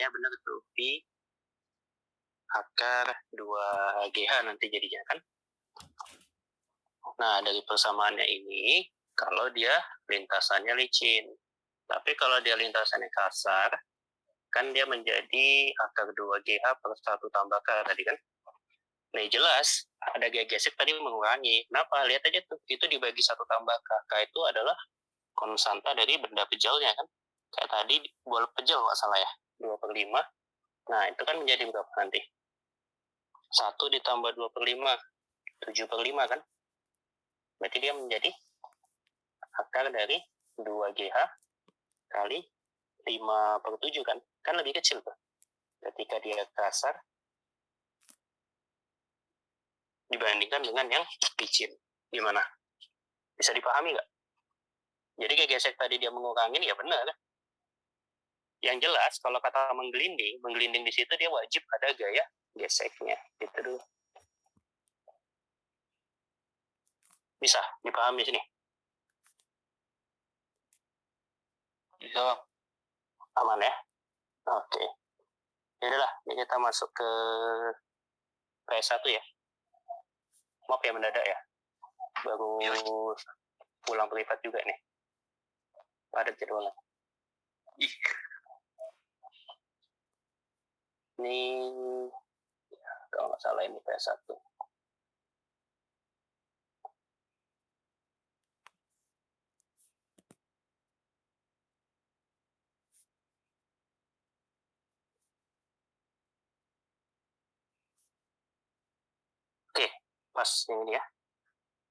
bacanya benar tuh, pi akar 2GH nanti jadinya kan. Nah, dari persamaannya ini, kalau dia lintasannya licin. Tapi kalau dia lintasannya kasar, kan dia menjadi akar 2GH per 1 tambah K tadi kan. Nah, jelas ada gesek tadi mengurangi. Kenapa? Lihat aja tuh, itu dibagi 1 tambah K. K itu adalah konstanta dari benda pejelnya kan. Kayak tadi bola pejel nggak salah ya, 2/5. Nah, itu kan menjadi berapa nanti? 1 ditambah 2/5, 7/5 kan. Berarti dia menjadi akar dari 2GH kali 5/7 kan. Kan lebih kecil tuh. Ketika dia kasar dibandingkan dengan yang licin. Gimana? Bisa dipahami nggak? Jadi kayak gesek tadi dia mengurangin, ya benar. Yang jelas, kalau kata menggelinding di situ dia wajib ada gaya geseknya. Gitu dulu. Bisa dipahami sini? Bisa. Aman ya? Oke. Yaudah lah, ini kita masuk ke PS1 ya. Maaf ya mendadak ya. Baru pulang privat juga nih. Padat jadwalnya. Ini kalau nggak salah ini PS1. Oke, pas yang ini ya.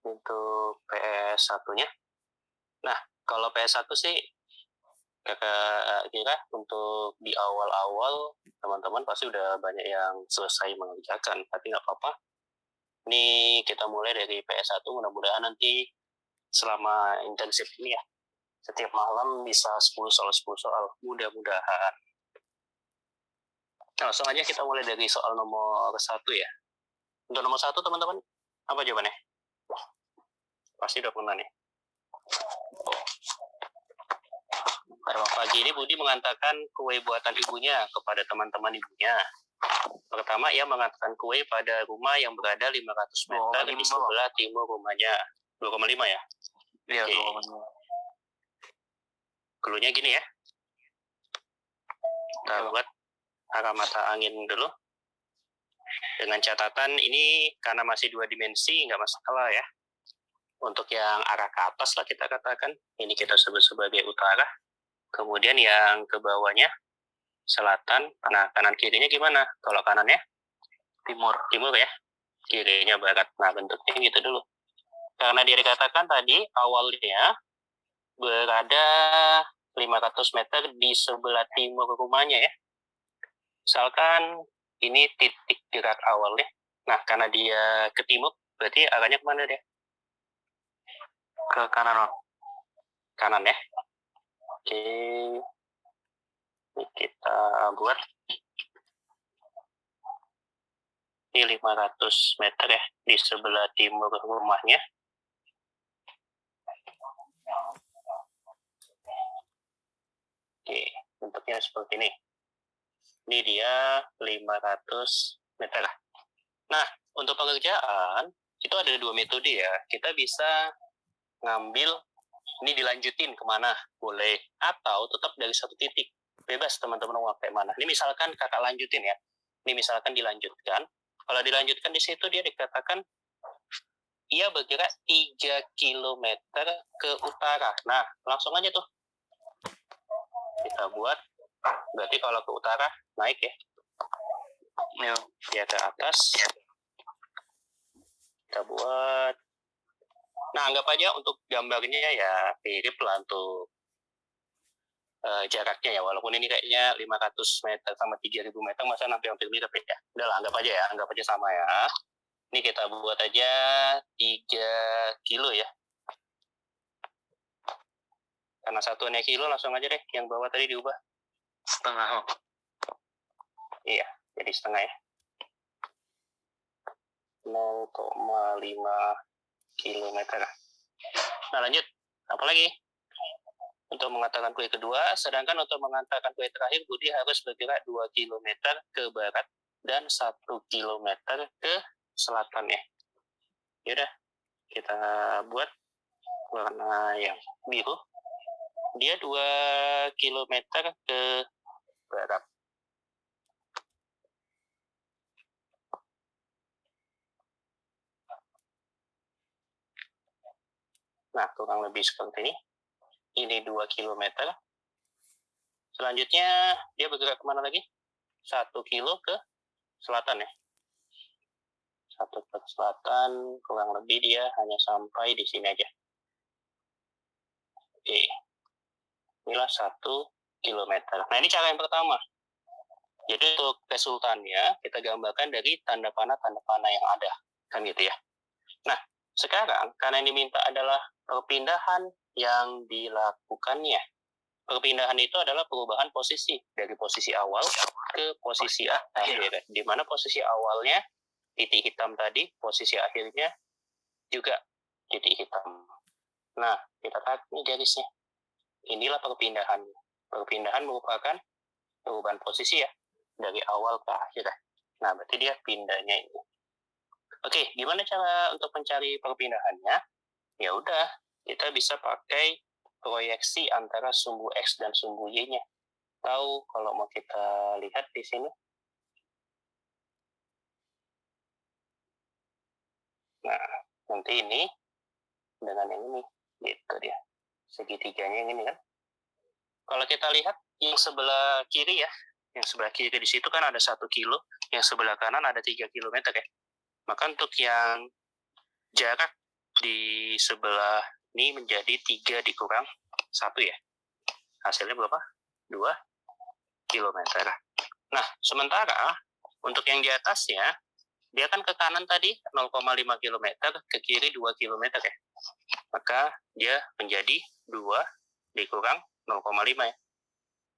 Untuk PS1-nya. Nah, kalau PS1 sih kakak kira untuk di awal-awal teman-teman pasti udah banyak yang selesai mengerjakan, tapi nggak apa-apa. Ini kita mulai dari PS1, mudah-mudahan nanti selama intensif ini ya, setiap malam bisa 10 soal, mudah-mudahan. Nah, langsung aja kita mulai dari soal nomor 1 ya. Untuk nomor 1 teman-teman, apa jawabannya? Wah, pasti udah pernah nih. Pada pagi ini Budi mengantarkan kue buatan ibunya kepada teman-teman ibunya. Pertama, ia mengantarkan kue pada rumah yang berada 500 meter di sebelah timur rumahnya. 2,5 ya? Iya, 2,5. Cluenya gini ya. Kita buat arah mata angin dulu. Dengan catatan ini karena masih 2 dimensi, nggak masalah ya. Untuk yang arah ke atas lah kita katakan, ini kita sebut sebagai utara. Kemudian yang ke bawahnya selatan. Nah, kanan kirinya gimana? Kalau kanannya timur ya. Kirinya barat. Nah, bentuknya gitu dulu. Karena dia dikatakan tadi awalnya berada 500 meter di sebelah timur rumahnya ya. Misalkan ini titik gerak awalnya. Nah, karena dia ke timur, berarti arahnya kemana dia? Ke kanan. Kanan ya. Oke. Ini kita buat ini 500 meter ya di sebelah timur rumahnya. Oke, bentuknya seperti ini. Ini dia 500 meter. Nah, untuk pengerjaan itu ada 2 metode ya. Kita bisa ngambil ini dilanjutin kemana boleh, atau tetap dari satu titik, bebas teman-teman mau pakai mana. Ini misalkan kakak lanjutin ya, ini misalkan dilanjutkan. Kalau dilanjutkan di situ dia dikatakan ia bergerak 3 km ke utara. Nah, langsung aja tuh kita buat. Berarti kalau ke utara naik ya, dia ke atas. Kita buat. Nah, anggap aja untuk gambarnya ya mirip lah untuk jaraknya ya, walaupun ini kayaknya 500 meter sama 3000 meter, masa hampir mirip ya. Udah lah, anggap aja sama ya. Ini kita buat aja 3 kilo ya. Karena satuannya kilo, langsung aja deh yang bawah tadi diubah setengah. Iya, jadi setengah ya. 0,5 kilometer. Nah, lanjut. Apa lagi? untuk mengantarkan kue kedua, sedangkan untuk mengantarkan kue terakhir, Budi harus bergerak 2 km ke barat dan 1 km ke selatan ya. Yaudah, kita buat warna yang biru. Dia 2 km ke barat. Nah, kurang lebih seperti ini. Ini 2 km. Selanjutnya, dia bergerak kemana lagi? 1 kilo ke selatan ya. 1 ke selatan, kurang lebih dia hanya sampai di sini aja. Oke. Inilah 1 km. Nah, ini cara yang pertama. Jadi untuk resultannya, kita gambarkan dari tanda panah yang ada. Kan gitu ya. Nah, sekarang, karena yang diminta adalah perpindahan yang dilakukannya. Perpindahan itu adalah perubahan posisi dari posisi awal ke posisi akhir. Di mana posisi awalnya titik hitam tadi, posisi akhirnya juga titik hitam. Nah, kita tarik nih garisnya. Inilah perpindahan. Perpindahan merupakan perubahan posisi ya, dari awal ke akhir. Nah, berarti dia pindahnya ini. Oke, gimana cara untuk mencari perpindahannya? Ya udah, kita bisa pakai proyeksi antara sumbu X dan sumbu Y-nya. Tahu kalau mau kita lihat di sini. Nah, nanti ini dengan yang ini, gitu dia. Segitiganya yang ini kan. Kalau kita lihat yang sebelah kiri ya, yang sebelah kiri di situ kan ada 1 kilo, yang sebelah kanan ada 3 km ya. Maka untuk yang jarak di sebelah ini menjadi 3 dikurang 1 ya. Hasilnya berapa? 2 km. Nah, sementara untuk yang di atasnya, dia kan ke kanan tadi 0,5 km, ke kiri 2 km ya. Maka dia menjadi 2 dikurang 0,5 ya.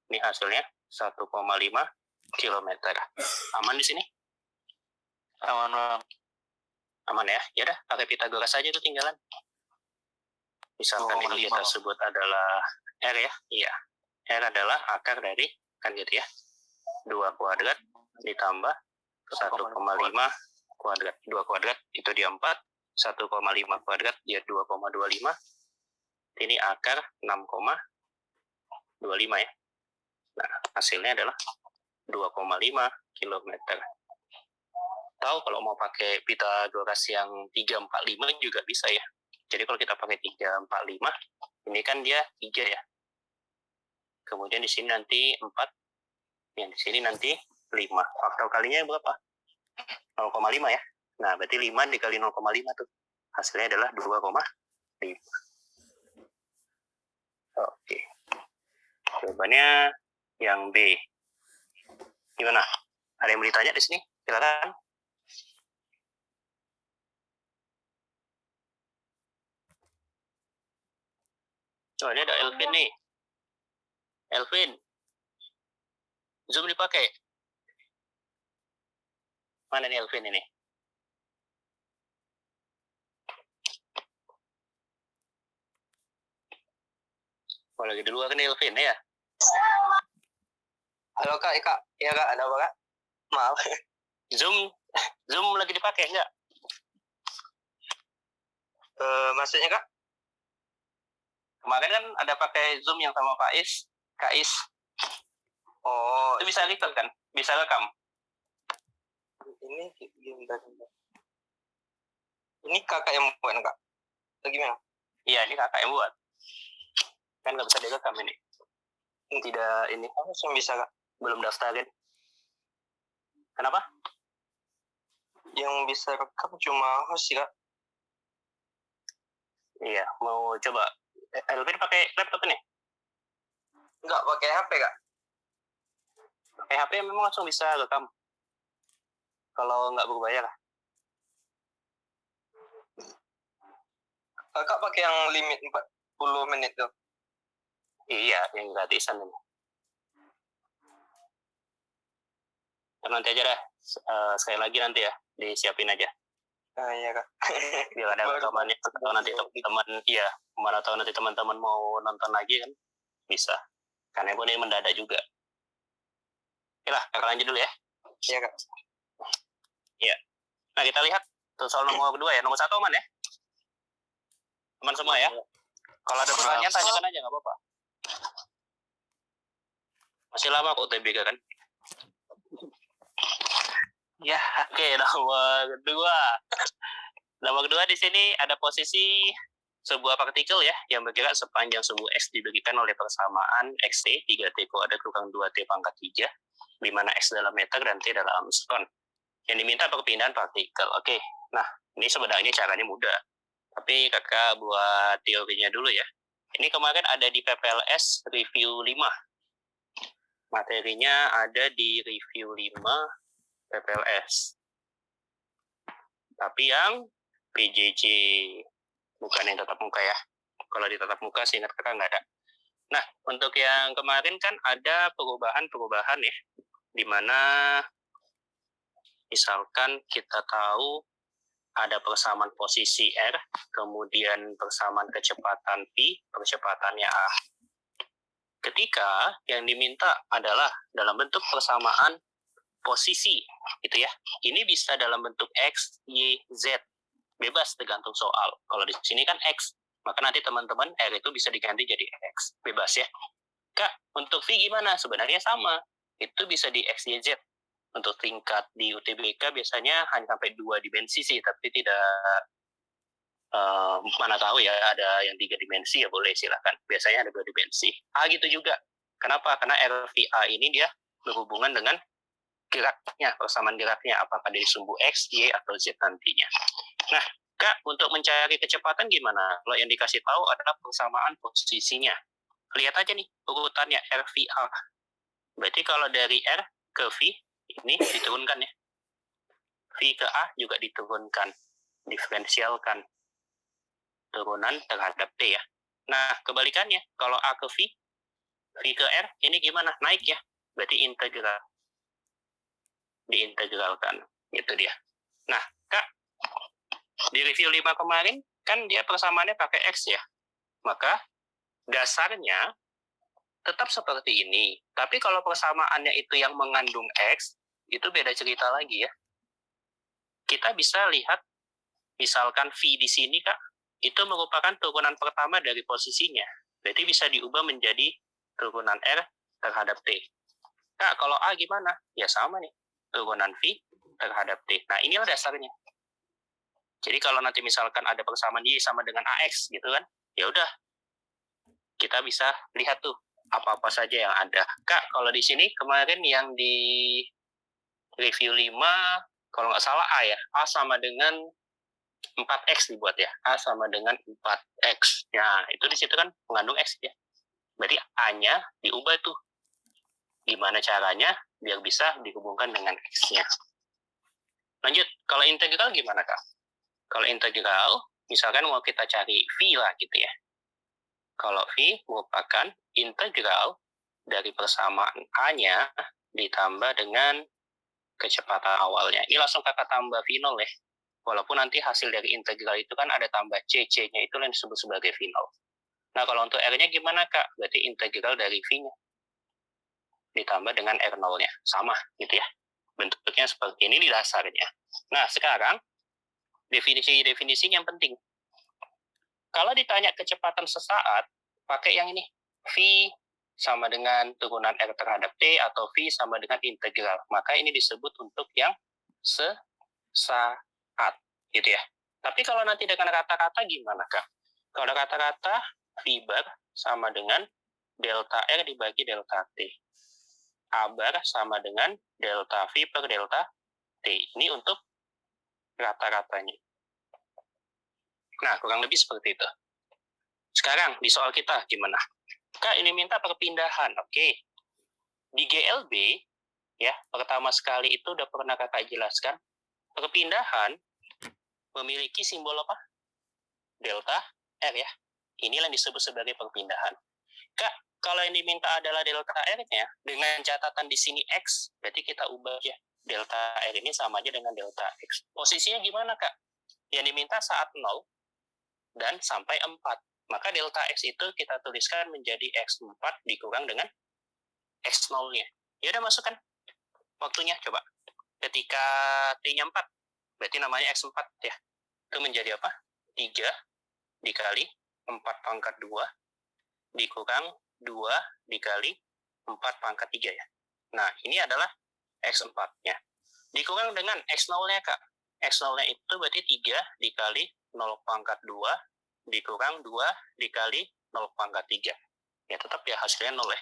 Ini hasilnya 1,5 km. Aman di sini? Aman ya. Ya udah, pakai Pitagoras saja itu tinggalan. Misalkan ini kita sebut adalah R ya. Iya. R adalah akar dari, kan gitu ya, 2 kuadrat ditambah 1,5 kuadrat. 2 kuadrat itu dia 4, 1,5 kuadrat dia 2,25. Ini akar 6,25 ya. Nah, hasilnya adalah 2,5 km. Tahu kalau mau pakai Pitagoras yang 345 juga bisa ya. Jadi kalau kita pakai 345, ini kan dia 3 ya. Kemudian di sini nanti 4, yang di sini nanti 5. Faktor kalinya berapa? 0,5 ya. Nah, berarti 5 dikali 0,5 tuh. Hasilnya adalah 2,5. Oke. Jawabannya yang B. Gimana? Ada yang mau ditanya di sini? Silakan. Oh, ini ada Elvin nih. Elvin. Zoom dipakai. Mana nih Elvin ini? Oh, lagi di luar kan Elvin ya? Halo Kak, Kak. Iya Kak, ada apa Kak? Maaf. Zoom lagi dipakai enggak? Maksudnya Kak? Kemarin kan ada pakai Zoom yang sama Kak Is. Oh, itu bisa record kan? Bisa rekam. Ini Ini kakak yang buat Kak? Atau gimana? Iya, ini kakak yang buat. Kan nggak bisa direkam ini. Tidak ini. Langsung bisa Kak? Belum daftarin. Kenapa? Yang bisa rekam cuma host sih Kak. Iya, mau coba. Elvin pakai laptop ini? Enggak, pakai HP Kak. Pakai HP memang langsung bisa rekam. Kalau nggak berbayar. Kakak pakai yang limit 40 menit tuh. Iya, yang gratisan ini. Nanti aja dah. Sekali lagi nanti ya, disiapin aja. Iya Kak. Biar ada rekamannya, atau nanti teman-teman, iya, mana tahu nanti teman-teman mau nonton lagi kan. bisa. Karena ini mendadak juga. Oke lah, Kakak lanjut dulu ya. Iya, Kak. Iya. Nah, kita lihat tuh soal nomor 2 ya. Nomor 1 aman ya? Aman semua ya? Kalau ada pertanyaan, tanyakan aja, nggak apa-apa. Masih lama kok UTBK kan? Ya, oke, nomor 2. Nomor 2 di sini ada posisi sebuah partikel ya, yang bergerak sepanjang sebuah X diberikan oleh persamaan XT 3T kuadrat kurang 2T pangkat 3, di mana X dalam meter dan T dalam sekon. Yang diminta perpindahan partikel. Oke, nah ini sebenarnya caranya mudah. Tapi kakak buat teorinya dulu ya. Ini kemarin ada di PPLS review 5. Materinya ada di review 5 PPLS. Tapi yang PJJ, bukan yang tatap muka ya. Kalau di tatap muka seingat kakak nggak ada. Nah, untuk yang kemarin kan ada perubahan-perubahan ya. Dimana misalkan kita tahu ada persamaan posisi R, kemudian persamaan kecepatan V, percepatannya A. Ketika yang diminta adalah dalam bentuk persamaan posisi, gitu ya. Ini bisa dalam bentuk X, Y, Z. Bebas tergantung soal. Kalau di sini kan X, maka nanti teman-teman R itu bisa diganti jadi X. Bebas ya. Kak, untuk V gimana? Sebenarnya sama. Itu bisa di X, Y, Z. Untuk tingkat di UTBK biasanya hanya sampai 2 dimensi sih, tapi tidak mana tahu ya, ada yang 3 dimensi ya boleh silahkan. Biasanya ada 2 dimensi. A gitu juga. Kenapa? Karena RVA ini dia berhubungan dengan geraknya, persamaan geraknya, apakah dari sumbu X, Y, atau Z nantinya. Nah, Kak, untuk mencari kecepatan gimana? Kalau yang dikasih tahu adalah persamaan posisinya. Lihat aja nih urutannya RVA. Berarti kalau dari R ke V, ini diturunkan ya. V ke A juga diturunkan. Diferensialkan. Turunan terhadap T ya. Nah, kebalikannya, kalau A ke V ke R, ini gimana? Naik ya. Berarti integral. Diintegralkan. Itu dia. Nah, Kak, di review 5 kemarin, kan dia persamaannya pakai X ya. Maka, dasarnya tetap seperti ini. Tapi kalau persamaannya itu yang mengandung X, itu beda cerita lagi ya. Kita bisa lihat, misalkan V di sini, Kak, itu merupakan turunan pertama dari posisinya. Berarti bisa diubah menjadi turunan R terhadap T. Kak, kalau A gimana? Ya sama nih, turunan V terhadap T. Nah, inilah dasarnya. Jadi kalau nanti misalkan ada persamaan Y sama dengan AX gitu kan, ya udah kita bisa lihat tuh apa-apa saja yang ada. Kak, kalau di sini kemarin yang di review 5, kalau nggak salah A ya, A sama dengan 4X dibuat ya. A sama dengan 4X. Nah, itu di situ kan mengandung X ya. Berarti A-nya diubah tuh. Gimana caranya biar bisa dihubungkan dengan X-nya. Lanjut, kalau integral gimana, Kak? Kalau integral, misalkan mau kita cari V lah gitu ya. Kalau V merupakan integral dari persamaan A-nya ditambah dengan kecepatan awalnya. Ini langsung kakak tambah V0 ya. Walaupun nanti hasil dari integral itu kan ada tambah C, C-nya itu yang disebut sebagai V0. Nah, kalau untuk R-nya gimana, Kak? Berarti integral dari V-nya ditambah dengan R0-nya. Sama gitu ya. Bentuknya seperti ini di dasarnya. Nah, sekarang definisi-definisi yang penting. Kalau ditanya kecepatan sesaat, pakai yang ini. V sama dengan turunan R terhadap T atau V sama dengan integral. Maka ini disebut untuk yang sesaat. Gitu ya. Tapi kalau nanti dengan kata-kata gimana, Kak? Kalau kata-kata V bar sama dengan delta R dibagi delta T. A bar sama dengan delta V per delta T. Ini untuk rata-ratanya. Nah, kurang lebih seperti itu. Sekarang, di soal kita gimana? Kak, ini minta perpindahan. Oke. Di GLB, ya, pertama sekali itu udah pernah kakak jelaskan. Perpindahan memiliki simbol apa? Delta R ya. Inilah yang disebut sebagai perpindahan. Kak, kalau yang diminta adalah delta R-nya, dengan catatan di sini X, berarti kita ubah ya. Delta R ini sama aja dengan delta X. Posisinya gimana, Kak? Yang diminta saat 0 dan sampai 4. Maka delta X itu kita tuliskan menjadi X4 dikurang dengan X0-nya. Ya udah masukkan waktunya, coba. Ketika T-nya 4, berarti namanya X4 ya. Itu menjadi apa? 3 dikali 4 pangkat 2 dikurang 2 dikali 4 pangkat 3 ya. Nah, ini adalah X4-nya. Dikurang dengan X0-nya, Kak. X0-nya itu berarti 3 dikali 0 pangkat 2 dikurang 2 dikali 0 pangkat 3. Ya, tetap ya hasilnya 0 ya.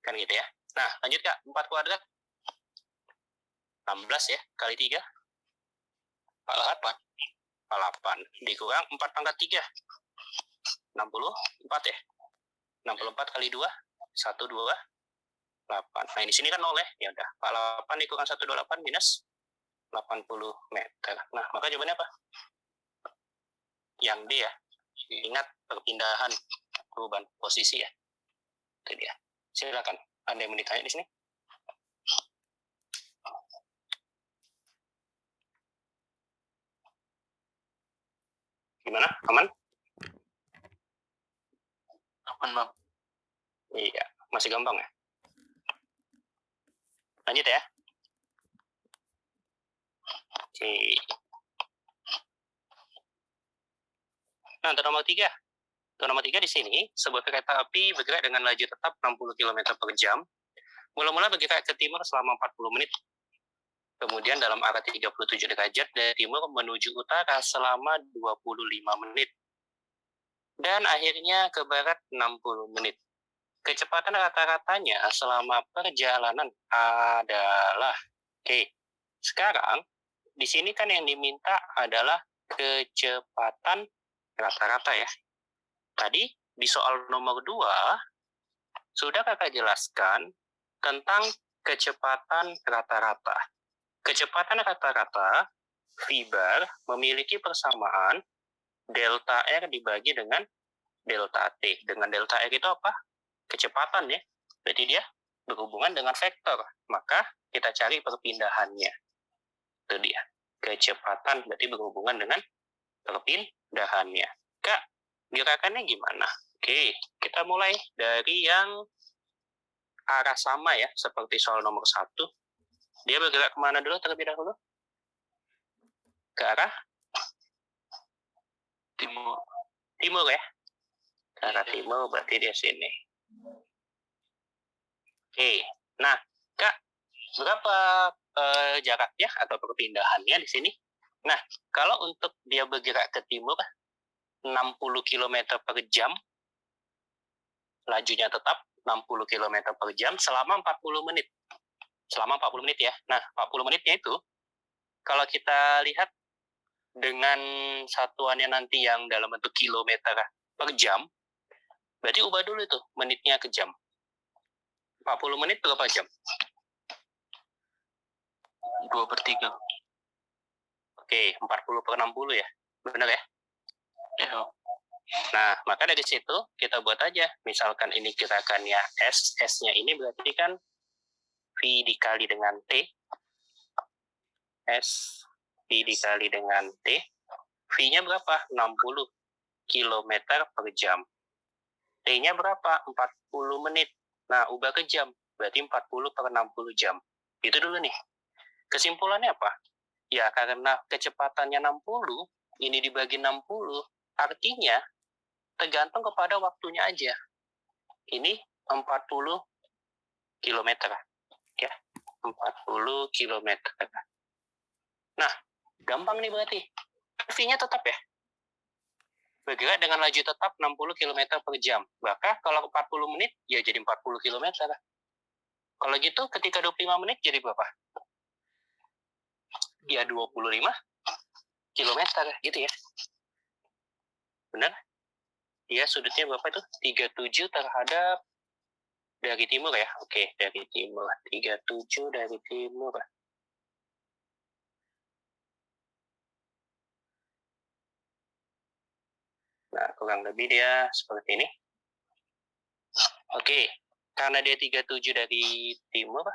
Kan gitu ya. Nah, lanjut Kak. 4 kuadrat. 16 ya, kali 3. 48. 48. Dikurang 4 pangkat 3. 64 ya. 64 kali 2. 128. Nah, di sini kan 0 ya. Ya udah. 48 dikurang 128 minus 80 meter. Nah, maka jawabannya apa? Yang D ya. Ingat perpindahan perubahan posisi ya. Itu dia. Silakan. Ada yang mau ditanya di sini? Gimana? Aman? Aman, Bang. Iya. Masih gampang ya? Lanjut ya. Oke. Nah, untuk nomor 3. Untuk nomor 3 di sini, sebuah kereta api bergerak dengan laju tetap 60 km per jam. Mula-mula bergerak ke timur selama 40 menit. Kemudian dalam arah 37 derajat dari timur menuju utara selama 25 menit. Dan akhirnya ke barat 60 menit. Kecepatan rata-ratanya selama perjalanan adalah, sekarang di sini kan yang diminta adalah kecepatan rata-rata ya. Tadi di soal nomor 2 sudah kakak jelaskan tentang kecepatan rata-rata. Kecepatan rata-rata V bar memiliki persamaan delta R dibagi dengan delta T. Dengan delta R itu apa? Kecepatan ya. Berarti dia berhubungan dengan vektor. Maka kita cari perpindahannya. Itu dia. Kecepatan berarti berhubungan dengan perpindahannya. Kak, gerakannya gimana? Oke, kita mulai dari yang arah sama ya, seperti soal nomor 1. Dia bergerak kemana dulu terlebih dahulu? Ke arah Timur. Timur ya. Ke arah timur berarti dia sini. Oke, nah Kak, berapa jaraknya atau perpindahannya di sini? Nah, kalau untuk dia bergerak ke timur 60 km per jam, lajunya tetap 60 km per jam selama 40 menit. Selama 40 menit ya. Nah, 40 menitnya itu, kalau kita lihat dengan satuannya nanti yang dalam bentuk kilometer per jam, berarti ubah dulu itu menitnya ke jam. 40 menit berapa jam? 2/3. Oke, 40 per 60 ya? Benar ya? Ya. Nah, maka dari situ kita buat aja. Misalkan ini gerakannya S, S-nya ini berarti kan V dikali dengan T. S, V dikali dengan T. V-nya berapa? 60 km per jam. T-nya berapa? 40 menit. Nah, ubah ke jam. Berarti 40 per 60 jam. Itu dulu nih. Kesimpulannya apa? Ya, karena kecepatannya 60, ini dibagi 60, artinya tergantung kepada waktunya aja. Ini 40 km. Ya, 40 km. Nah, gampang nih berarti. V-nya tetap ya. Bergerak dengan laju tetap 60 km per jam. Maka kalau 40 menit, ya jadi 40 km. Kalau gitu, ketika 25 menit jadi berapa? Ya 25 km gitu ya. Benar? Ya, sudutnya berapa itu? 37 terhadap dari timur ya. Oke, dari timur. 37 dari timur. Nah, kurang lebih dia seperti ini. Oke, karena dia 37 dari timur,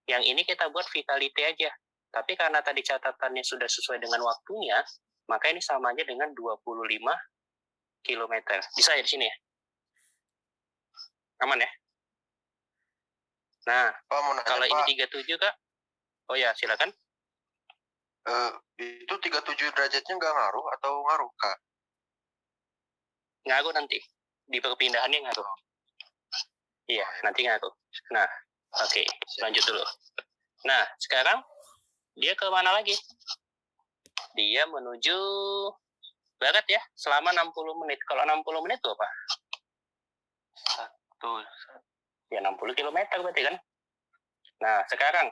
yang ini kita buat vitality aja. Tapi karena tadi catatannya sudah sesuai dengan waktunya, maka ini sama aja dengan 25 kilometer. Bisa ya di sini ya? Aman ya? Nah, Pak, mau nanya, kalau ini Pak. 37 Kak? Oh ya, silakan. Itu 37 derajatnya nggak ngaruh atau ngaruh, Kak? Ngaruh nanti. Di perpindahannya ngaruh. Iya, nanti ngaruh. Nah, oke. Lanjut dulu. Nah, sekarang dia ke mana lagi? Dia menuju barat ya, selama 60 menit. Kalau 60 menit itu apa? Ya 60 kilometer berarti kan? Nah, sekarang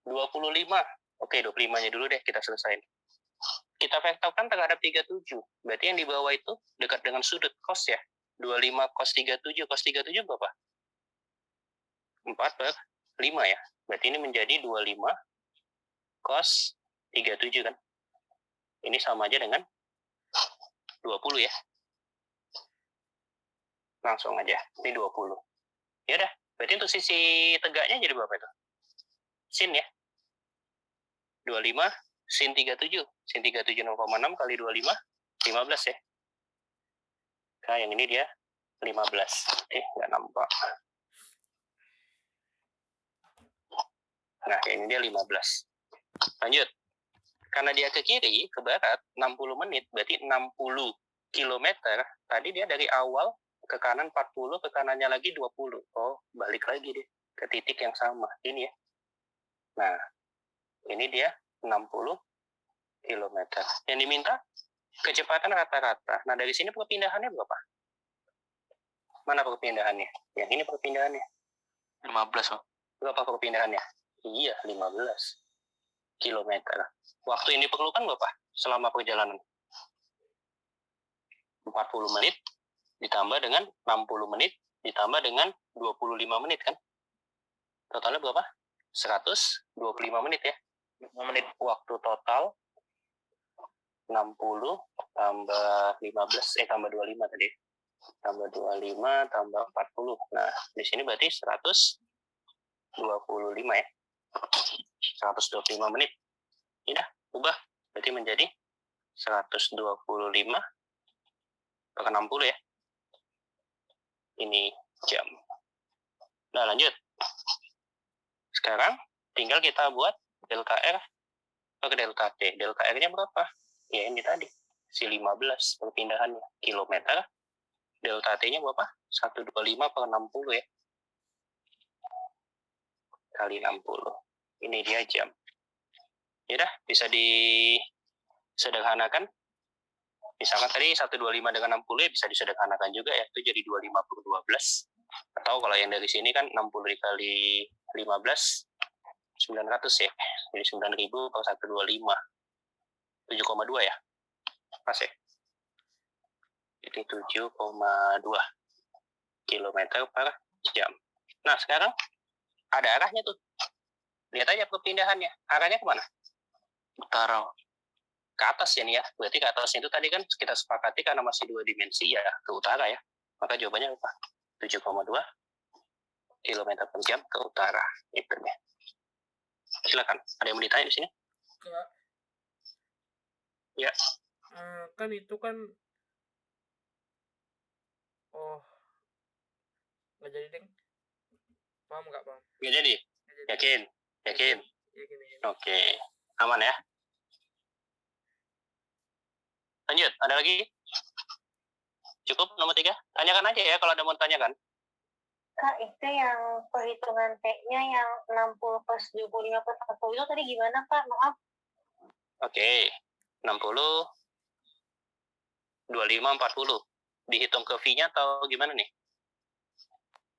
25. Oke, 25-nya dulu deh kita selesaiin. Kita vektorkan terhadap 37. Berarti yang di bawah itu dekat dengan sudut cos ya. 25 cos 37. Cos 37 berapa? 4/5 ya. Berarti ini menjadi 25 cos 37 kan. Ini sama aja dengan 20 ya. Langsung aja. Ini 20. Ya udah. Berarti untuk sisi tegaknya jadi berapa itu? Sin ya. 25 sin 37. Sin 37 0,6 kali 25 15 ya. Nah, yang ini dia 15. Nggak nampak. Nah, ini dia 15. Lanjut. Karena dia ke kiri, ke barat, 60 menit, berarti 60 kilometer. Tadi dia dari awal ke kanan 40, ke kanannya lagi 20. Oh, balik lagi deh ke titik yang sama. Ini ya. Nah, ini dia 60 kilometer. Yang diminta kecepatan rata-rata. Nah, dari sini perpindahannya berapa? Mana perpindahannya? Yang ini perpindahannya. 15, oh. Berapa perpindahannya? Iya, 15 kilometer. Waktu yang diperlukan berapa selama perjalanan? 40 menit ditambah dengan 60 menit ditambah dengan 25 menit kan? Totalnya berapa? 125 menit ya. 5 menit waktu total 60 tambah 15 tambah 25 tadi. Tambah 25 tambah 40. Nah, di sini berarti 125 ya. 125 menit. Ini dah ubah. Berarti menjadi 125 per 60 ya. Ini jam. Nah, lanjut. Sekarang tinggal kita buat delta R ke delta T. Delta R-nya berapa? Ya ini tadi. Si 15 perpindahannya. Kilometer. Delta T-nya berapa? 125 per 60 ya. Kali 60. Ini dia jam. Yaudah, bisa disederhanakan. Misalkan tadi 125 dengan 60 ya bisa disederhanakan juga ya. Itu jadi 25 per 12. Atau kalau yang dari sini kan 60 dikali 15, 900 ya. Jadi 9.000 per 125. 7,2 ya. Pas ya. Jadi 7,2 kilometer per jam. Nah, sekarang ada arahnya tuh. Lihat aja perpindahannya. Arahnya kemana? Utara. Ke atas ya nih ya. Berarti ke atasnya itu tadi kan kita sepakati karena masih 2 dimensi ya ke utara ya. Maka jawabannya apa? 7,2 kilometer per jam ke utara. Itu ya. Silakan. Ada yang mau ditanya di sini? Kak. Ya. Kan itu kan nggak jadi deng. Paham nggak, Bang? Nggak jadi? Yakin? Yakin? Yakin. Oke. Aman ya? Lanjut. Ada lagi? Cukup nomor 3? Tanyakan aja ya kalau ada mau tanyakan. Kak, itu yang perhitungan T-nya yang 60 plus 75 plus 40 itu tadi gimana, Kak? Maaf. Oke. 60, 25, 40. Dihitung ke V-nya atau gimana nih?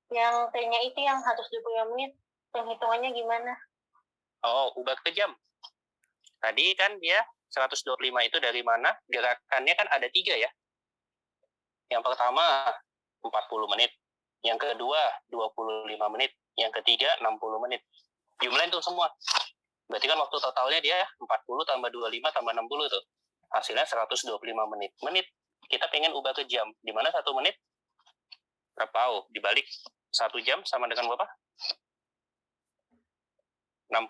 Yang T-nya itu yang 125 menit, penghitungannya gimana? Oh, ubah ke jam. Tadi kan dia 125 itu dari mana? Gerakannya kan ada 3 ya. Yang pertama 40 menit. Yang kedua 25 menit. Yang ketiga 60 menit. Jumlahin tuh semua. Berarti kan waktu totalnya dia 40 tambah 25 tambah 60 tuh. Hasilnya 125 menit. Menit kita pengen ubah ke jam. Di mana 1 menit? Berapa? Oh, dibalik 1 jam sama dengan berapa? 60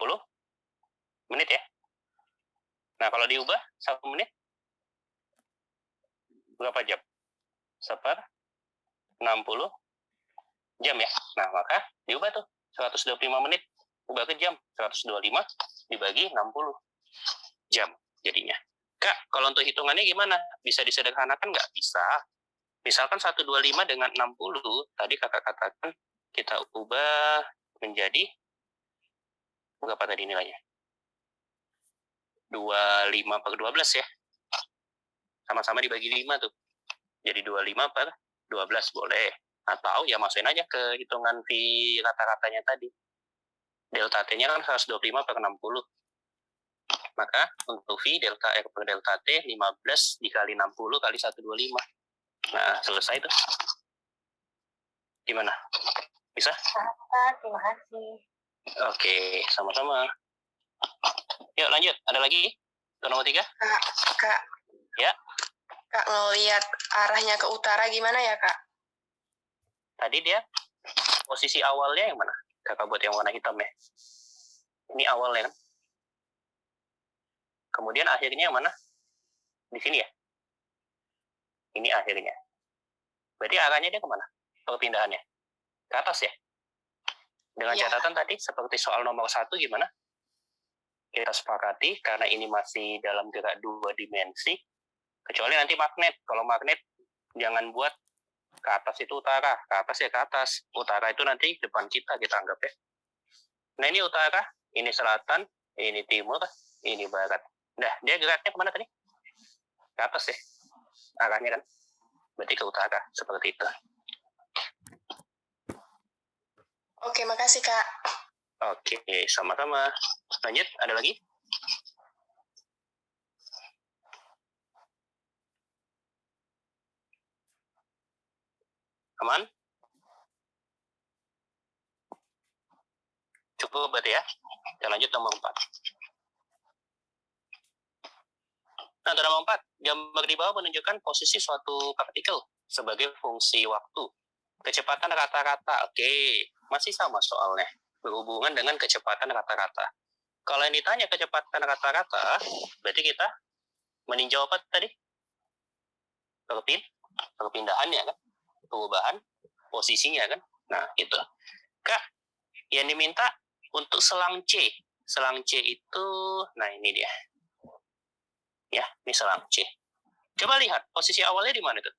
menit ya. Nah, kalau diubah 1 menit berapa jam? 1/60 jam ya. Nah, maka diubah tuh 125 menit ubah ke jam, 125 dibagi 60 jam jadinya. Kak, kalau untuk hitungannya gimana? Bisa disederhanakan nggak? Bisa. Misalkan 125 dengan 60, tadi kakak katakan kita ubah menjadi berapa tadi nilainya? 25/12 ya. Sama-sama dibagi 5 tuh. Jadi 25/12 boleh. Atau ya masukin aja ke hitungan V rata-ratanya tadi. Delta T-nya kan 125/60. Maka untuk V delta R per delta T 15 dikali 60 kali 125. Nah, selesai tuh. Gimana? Bisa? Terima kasih. Oke, sama-sama. Yuk lanjut, ada lagi? Ke nomor 3? Kak. Ya. Kak, ngelihat arahnya ke utara gimana ya, Kak? Tadi dia posisi awalnya yang mana? Kakak buat yang warna hitam ya. Ini awalnya kan. Kemudian akhirnya yang mana? Di sini ya. Ini akhirnya. Berarti arahnya dia kemana? Perpindahannya? Ke atas ya? Dengan catatan tadi, seperti soal nomor 1 gimana? Kita sepakati, karena ini masih dalam gerak 2 dimensi, kecuali nanti magnet. Kalau magnet, jangan buat ke atas itu utara, ke atas ya ke atas. Utara itu nanti depan kita anggap ya. Nah ini utara, ini selatan, ini timur, ini barat. Nah, dia geraknya kemana tadi? Ke atas ya, arahnya kan. Berarti ke utara, seperti itu. Oke, makasih, Kak. Oke, sama-sama. Lanjut, ada lagi? Aman? Cukup berarti ya. Kita lanjut nomor 4. Nah, untuk nomor 4, gambar di bawah menunjukkan posisi suatu partikel sebagai fungsi waktu. Kecepatan rata-rata, oke, masih sama soalnya. Berhubungan dengan kecepatan rata-rata. Kalau yang ditanya kecepatan rata-rata, berarti kita meninjau apa tadi? Perpindahannya kan? Perubahan posisinya kan? Nah, itu. Kak, yang diminta untuk selang C. Selang C itu, nah ini dia. Ya, ini selang C. Coba lihat, posisi awalnya di mana tuh?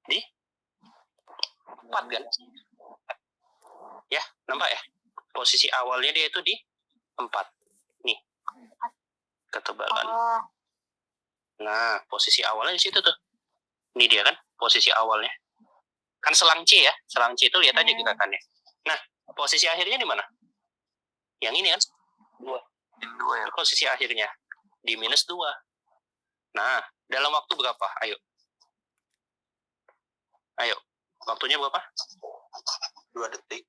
Di 4 kan? Ya, nampak ya? Posisi awalnya dia itu di 4. Nih. Ketebalan. Nah, posisi awalnya di situ tuh. Ini dia kan, posisi awalnya. Kan selang C ya. Selang C itu lihat aja gerakannya. Nah, posisi akhirnya di mana? Yang ini kan? 2 ya. Posisi akhirnya di -2. Nah, dalam waktu berapa? Ayo. Waktunya berapa? 2 detik.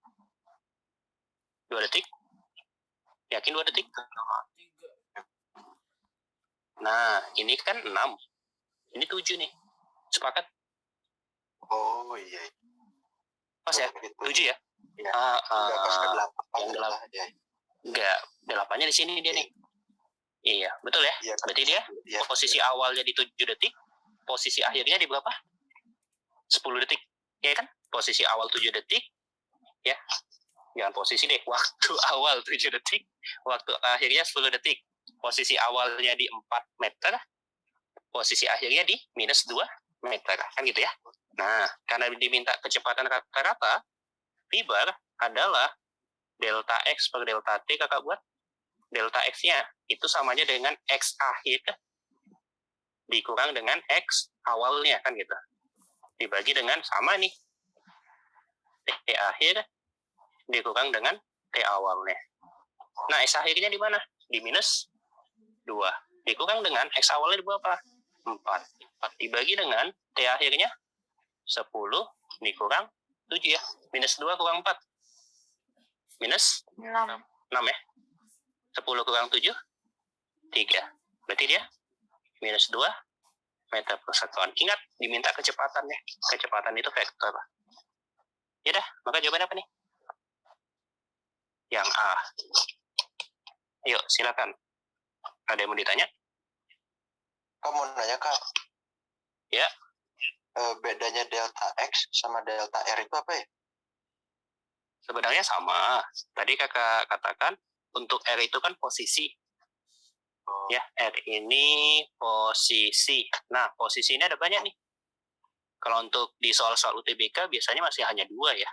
2 detik? Yakin 2 detik? Nah, ini kan 6. Ini 7 nih. Sepakat? Oh iya. Pas ya? 7 ya? Iya. Enggak pas ke 8. Yang 8. Enggak, 8-nya di sini dia nih. Iya, betul ya? Iya, berarti dia posisi awalnya di 7 detik, posisi akhirnya di berapa? 10 detik. Ya kan? Posisi awal 7 detik, ya. Jangan posisi deh, waktu awal 7 detik, waktu akhirnya 10 detik. Posisi awalnya di 4 meter, posisi akhirnya di -2 meter. Kan gitu ya? Nah, karena diminta kecepatan rata-rata, V bar adalah delta X per delta T, kakak buat. Delta X-nya itu samanya dengan X akhir dikurang dengan X awalnya, kan gitu. Dibagi dengan sama nih. T akhir dikurang dengan T awalnya. Nah, X akhirnya di mana? Di -2. Dikurang dengan X awalnya di berapa? 4. 4 dibagi dengan T akhirnya 10 dikurang 7 ya. -2 kurang 4. -6 ya. 10 kurang 7, 3. Berarti dia -2 meter per sekuan. Ingat, diminta kecepatannya. Kecepatan itu vektor. Ya dah, maka jawabannya apa nih? Yang A. Yuk, silakan. Ada yang mau ditanya? Kak mau nanya, Kak. Ya. Bedanya delta X sama delta R itu apa ya? Sebenarnya sama. Tadi kakak katakan untuk R itu kan posisi. Ya, R ini posisi. Nah, posisi ini ada banyak nih. Kalau untuk di soal-soal UTBK biasanya masih hanya 2 ya.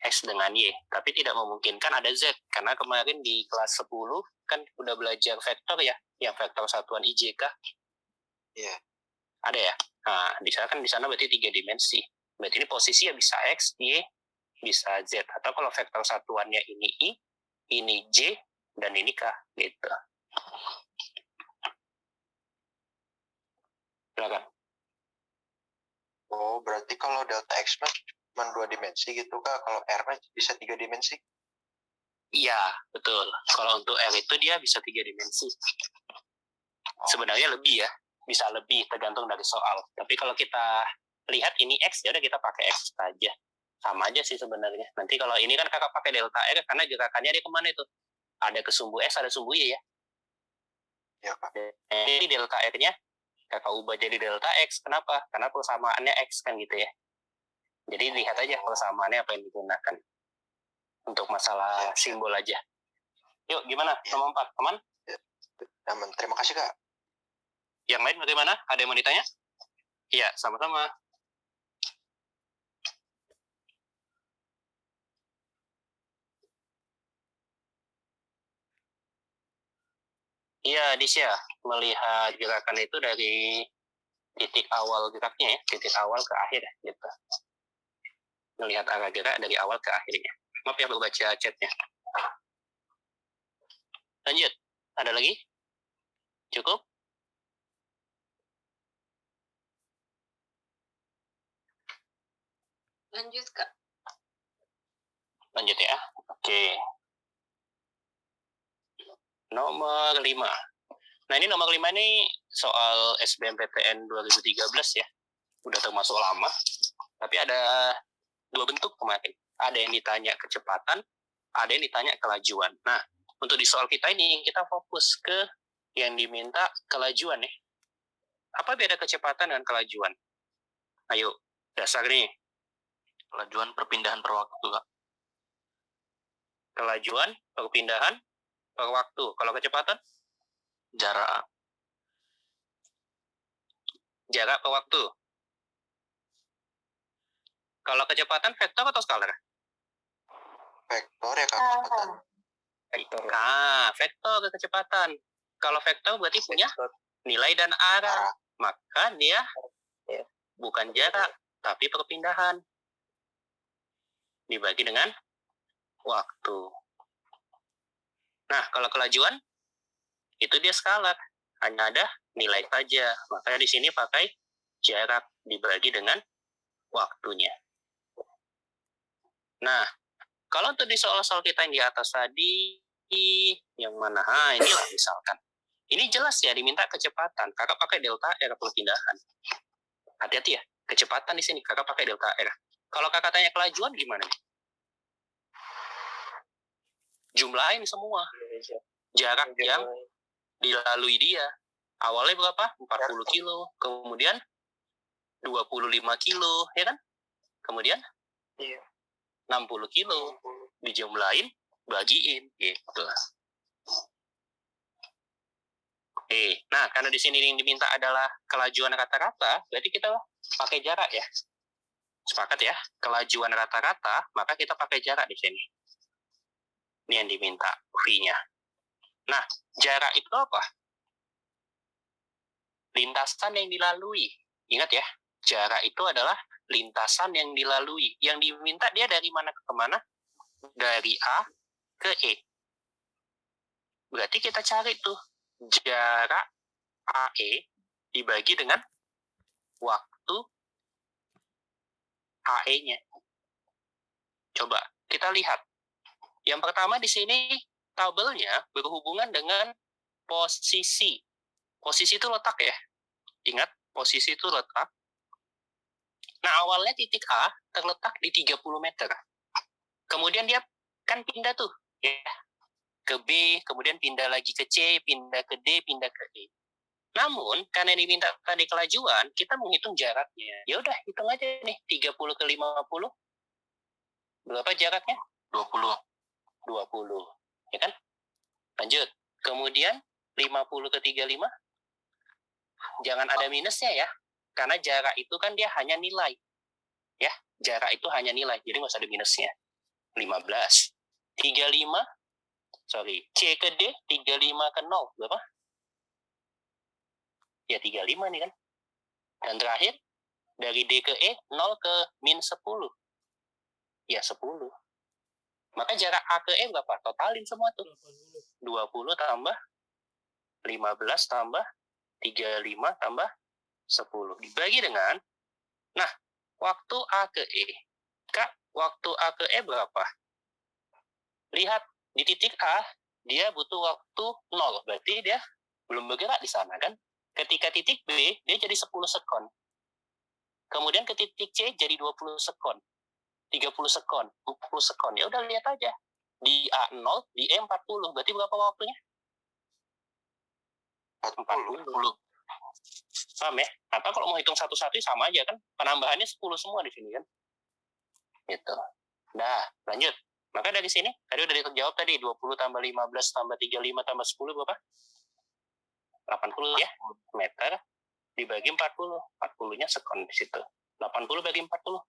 X dengan Y. Tapi tidak memungkinkan ada Z. Karena kemarin di kelas 10 kan udah belajar vektor ya. Yang vektor satuan IJK. Iya. Ada ya? Nah, di sana berarti 3 dimensi. Berarti ini posisi ya bisa X, Y, bisa Z. Atau kalau vektor satuannya ini I, ini J, dan ini K. Gitu. Silakan. Oh, berarti kalau delta X cuma 2 dimensi gitu Kak. Kalau R bisa 3 dimensi? Iya, betul. Kalau untuk R itu dia bisa 3 dimensi. Sebenarnya lebih ya. Bisa lebih, tergantung dari soal. Tapi kalau kita lihat ini X, ya udah kita pakai X saja. Sama aja sih sebenarnya. Nanti kalau ini kan kakak pakai delta R, karena gerakannya dia kemana itu? Ada ke sumbu S, ada sumbu Y ya. Iya Kak. Jadi delta R-nya kakak ubah jadi delta X. Kenapa? Karena persamaannya X kan gitu ya. Jadi lihat aja persamaannya apa yang digunakan. Untuk masalah simbol aja. Yuk, gimana? Nomor 4, aman? Aman. Terima kasih Kak. Yang lain bagaimana? Ada yang mau ditanya? Iya, sama-sama. Iya, Disya. Melihat gerakan itu dari titik awal geraknya ya, titik awal ke akhir gitu. Melihat arah gerak dari awal ke akhirnya. Maaf ya, baru baca chatnya. Lanjut. Ada lagi? Cukup? Lanjut, Kak. Lanjut ya. Oke. Nomor 5. Nah, ini nomor 5 ini soal SBMPTN 2013 ya. Udah termasuk lama. Tapi ada 2 bentuk kemarin. Ada yang ditanya kecepatan, ada yang ditanya kelajuan. Nah, untuk di soal kita ini, kita fokus ke yang diminta kelajuan ya. Apa beda kecepatan dan kelajuan? Ayo, dasar nih. Kelajuan perpindahan per waktu Kak. Kelajuan, perpindahan, per waktu. Kalau kecepatan? Jarak. Jarak per waktu. Kalau kecepatan, vektor atau skalar? Vektor ya Kak. Kecepatan. Vektor. Nah, vektor ke kecepatan. Kalau vektor berarti punya nilai dan arah. Maka dia bukan jarak, tapi perpindahan. Dibagi dengan waktu. Nah, kalau kelajuan, itu dia skalar. Hanya ada nilai saja. Makanya di sini pakai jarak dibagi dengan waktunya. Nah, kalau untuk di soal-soal kita yang di atas tadi, yang mana? Inilah misalkan. Ini jelas ya, diminta kecepatan. Kakak pakai delta R perpindahan. Hati-hati ya, kecepatan di sini. Kakak pakai delta R. Kalau kakak tanya kelajuan gimana nih? Jumlahin semua. Jarak yang dilalui dia. Awalnya berapa? 40 kilo. Kemudian 25 kilo, ya kan? Kemudian 60 kilo. Dijumlahin, bagiin. Gitu. Nah, karena di sini yang diminta adalah kelajuan rata-rata, berarti kita pakai jarak ya. Sepakat ya? Kelajuan rata-rata, maka kita pakai jarak di sini. Ini yang diminta, V-nya. Nah, jarak itu apa? Lintasan yang dilalui. Ingat ya, jarak itu adalah lintasan yang dilalui. Yang diminta dia dari mana ke mana? Dari A ke E. Berarti kita cari tuh jarak AE dibagi dengan waktu AE-nya. Coba kita lihat. Yang pertama di sini tabelnya berhubungan dengan posisi. Posisi itu letak ya. Ingat, posisi itu letak. Nah, awalnya titik A terletak di 30 meter. Kemudian dia kan pindah tuh ya, ke B, kemudian pindah lagi ke C, pindah ke D, pindah ke E. Namun, karena diminta tadi kelajuan, kita menghitung jaraknya. Ya udah, hitung aja nih, 30 ke 50. Berapa jaraknya? 20. 20. Ya kan? Lanjut. Kemudian, 50 ke 35. Jangan ada minusnya ya. Karena jarak itu kan dia hanya nilai. Ya, jarak itu hanya nilai. Jadi nggak usah ada minusnya. 15. 35. Sorry. C ke D, 35 ke 0. Berapa? Ya 35 nih kan. Dan terakhir, dari D ke E, 0 ke min 10. Ya 10. Maka jarak A ke E berapa? Totalin semua tuh. 20 tambah 15 tambah 35 tambah 10. Dibagi dengan, nah, waktu A ke E. Kak, waktu A ke E berapa? Lihat, di titik A, dia butuh waktu 0. Berarti dia belum bergerak di sana kan? Ketika titik B, dia jadi 10 sekon. Kemudian ke titik C jadi 20 sekon. 30 sekon, 40 sekon. Ya udah lihat aja. Di A0, di E 40. Berarti berapa waktunya? 40. Paham ya? Atau kalau mau hitung satu-satu sama aja kan? Penambahannya 10 semua di sini kan? Gitu. Nah, lanjut. Maka dari sini, tadi udah dijawab tadi. 20 tambah 15 tambah 35 tambah 10 berapa? 80 ya? Meter dibagi 40. 40-nya sekon di situ. 80 bagi 40.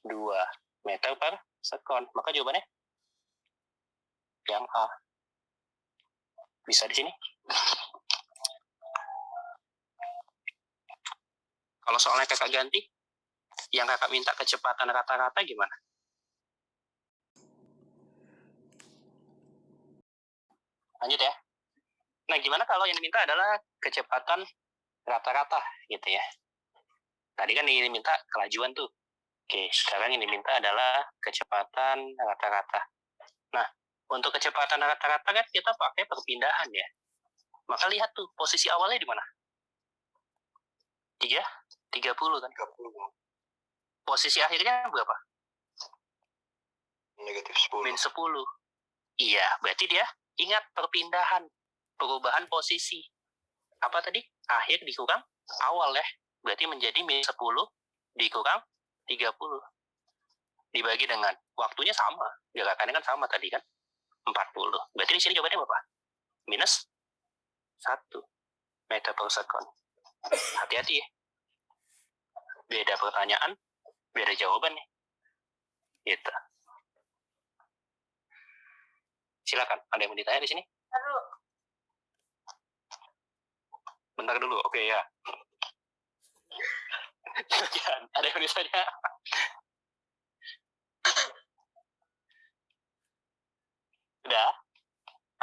2 meter per sekon. Maka jawabannya yang A. Bisa di sini. Kalau soalnya kakak ganti, yang kakak minta kecepatan rata-rata gimana? Lanjut ya. Nah, gimana kalau yang diminta adalah kecepatan rata-rata gitu ya. Tadi kan yang diminta kelajuan tuh. Oke, sekarang yang diminta adalah kecepatan rata-rata. Nah, untuk kecepatan rata-rata kan kita pakai perpindahan ya. Maka lihat tuh, posisi awalnya di mana? 30 kan? 30. Posisi akhirnya berapa? Negatif 10. Min 10. Iya, berarti dia ingat perpindahan, perubahan posisi. Apa tadi? Akhir dikurang awal ya. Berarti menjadi min 10 dikurang 30. Dibagi dengan waktunya sama. Gerakannya kan sama tadi kan? 40. Berarti di sini jawabannya berapa? Minus 1 meter per sekon. Hati-hati ya. Beda pertanyaan, beda jawaban nih. Gitu. Silakan, ada yang mau ditanya di sini? Aduh, Bentar dulu, oke ya. Ada yang mau ditanya? Udah?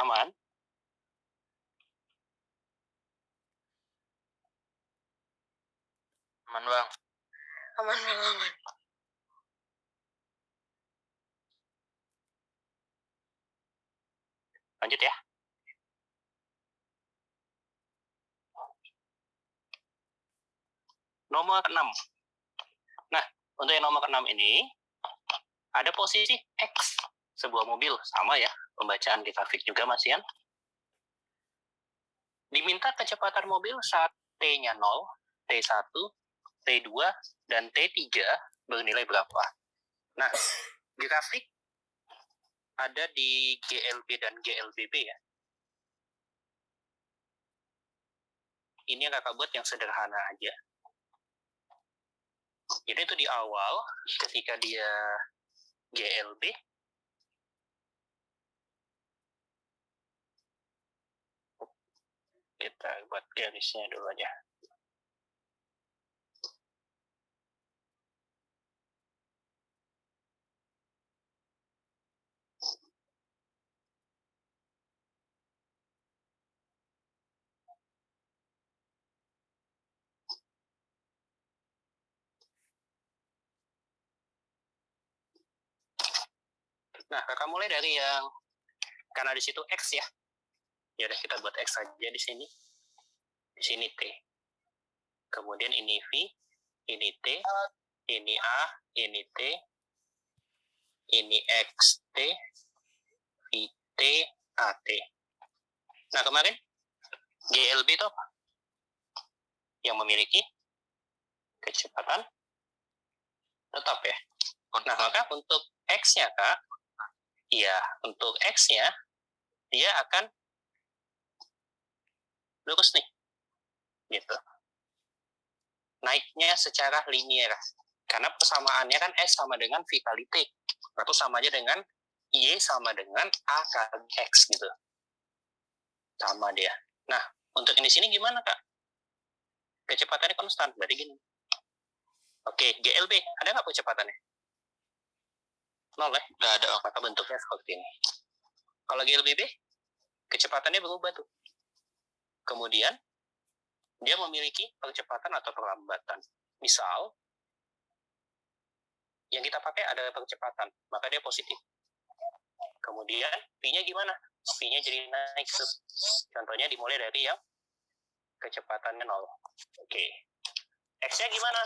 Aman? Aman, Bang. Aman, Bang, aman. Lanjut ya. Nomor 6. Nah, untuk yang nomor 6 ini, ada posisi X. Sebuah mobil, sama ya. Pembacaan di grafik juga masih kan. Diminta kecepatan mobil saat T-nya 0, T1, T2, dan T3 bernilai berapa? Nah, grafik ada di GLB dan GLBB ya. Ini yang kakak buat yang sederhana aja. Jadi itu di awal, ketika dia GLB, kita buat garisnya dulu aja. Nah, kakak mulai dari yang, karena di situ X ya. Ya udah kita buat X aja di sini. Di sini T. Kemudian ini V, ini T, ini A, ini T, ini XT, VT, AT. Nah, kemarin GLB itu apa? Yang memiliki kecepatan tetap ya. Nah, maka untuk X-nya, Kak, iya, untuk X-nya, dia akan lurus nih. Gitu. Naiknya secara linear. Karena persamaannya kan S sama dengan V kali T. Atau sama aja dengan Y sama dengan A kali X gitu. Sama dia. Nah, untuk ini sini gimana, Kak? Kecepatannya konstan, berarti gini. Oke, GLB, ada nggak kecepatannya? 0 ya? Nggak ada. Maka bentuknya seperti ini. Kalau GLBB, kecepatannya berubah tuh. Kemudian, dia memiliki percepatan atau perlambatan. Misal, yang kita pakai ada percepatan, maka dia positif. Kemudian, V-nya gimana? V-nya jadi naik. Contohnya dimulai dari yang kecepatannya 0. Oke. X-nya gimana?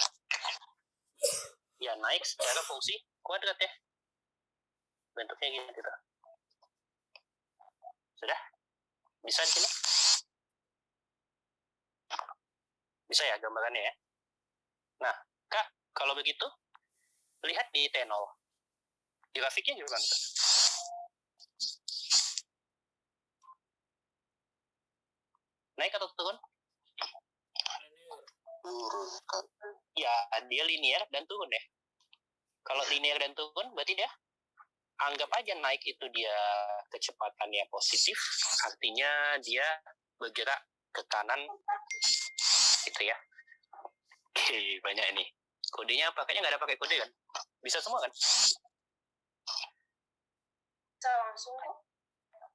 Ya, naik secara fungsi kuadrat ya. Bentuknya gini gitu. Sudah? Bisa di sini? Bisa ya gambarannya ya? Nah, Kak, kalau begitu, lihat di T0. Grafiknya gimana tuh? Naik atau turun? Turun, Kak. Ya, dia linear dan turun ya. Kalau linear dan turun, berarti dia anggap aja naik itu dia kecepatannya positif, artinya dia bergerak ke kanan gitu ya. Oke, banyak ini. Kodenya pakainya nggak ada pakai kode kan? Bisa semua kan? Bisa langsung kok.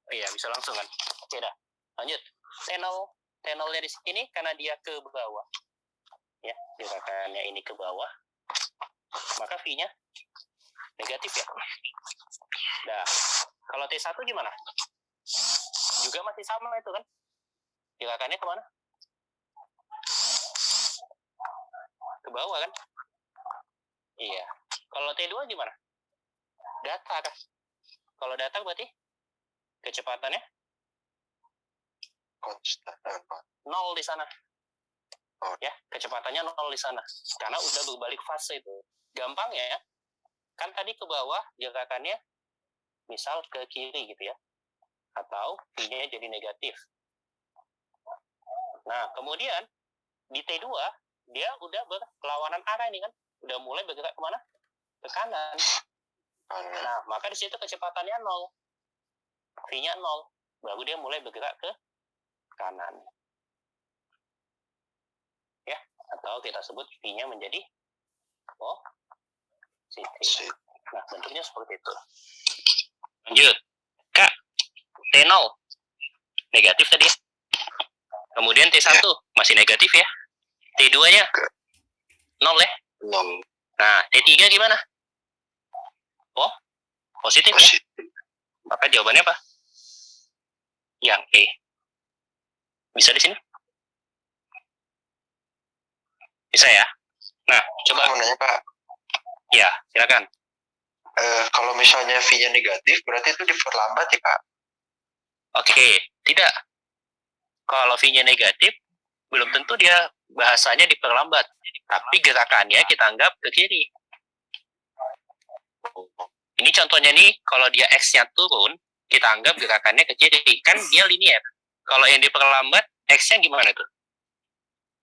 Oh iya, bisa langsung kan? Oke dah. Lanjut. T0-nya di sini karena dia ke bawah. Ya, gerakannya ini ke bawah. Maka V-nya negatif ya. Nah, kalau T1 gimana? Juga masih sama itu kan? Gerakannya kemana? Ke bawah kan? Iya. Kalau T2 gimana? Datar. Kalau datar berarti kecepatannya Konstan. 0 di sana. Ya, kecepatannya 0 di sana. Karena udah berbalik fase itu. Gampang ya. Kan tadi ke bawah gerakannya misal ke kiri gitu ya. Atau V-nya jadi negatif. Nah, kemudian di T2 dia udah berlawanan arah nih kan. Udah mulai bergerak kemana? Ke kanan. Nah, maka di situ kecepatannya 0. V-nya 0. Baru dia mulai bergerak ke kanan. Ya, atau kita sebut V-nya menjadi positif. Nah, bentuknya seperti itu. Lanjut. Kak, T0 negatif tadi ya. Kemudian T1 masih negatif ya. T2-nya 0 ya. 0. Nah, T3 gimana? Oh, positif ya. Maka jawabannya apa? Yang E. Bisa di sini? Bisa ya? Nah, coba. Mau nanya, Pak. Ya, silakan. Kalau misalnya V-nya negatif, berarti itu diperlambat ya, Kak? Oke, tidak. Kalau V-nya negatif, belum tentu dia bahasanya diperlambat. Tapi gerakannya kita anggap ke kiri. Ini contohnya nih, kalau dia X-nya turun, kita anggap gerakannya ke kiri. Kan dia linear. Kalau yang diperlambat, X-nya gimana tuh?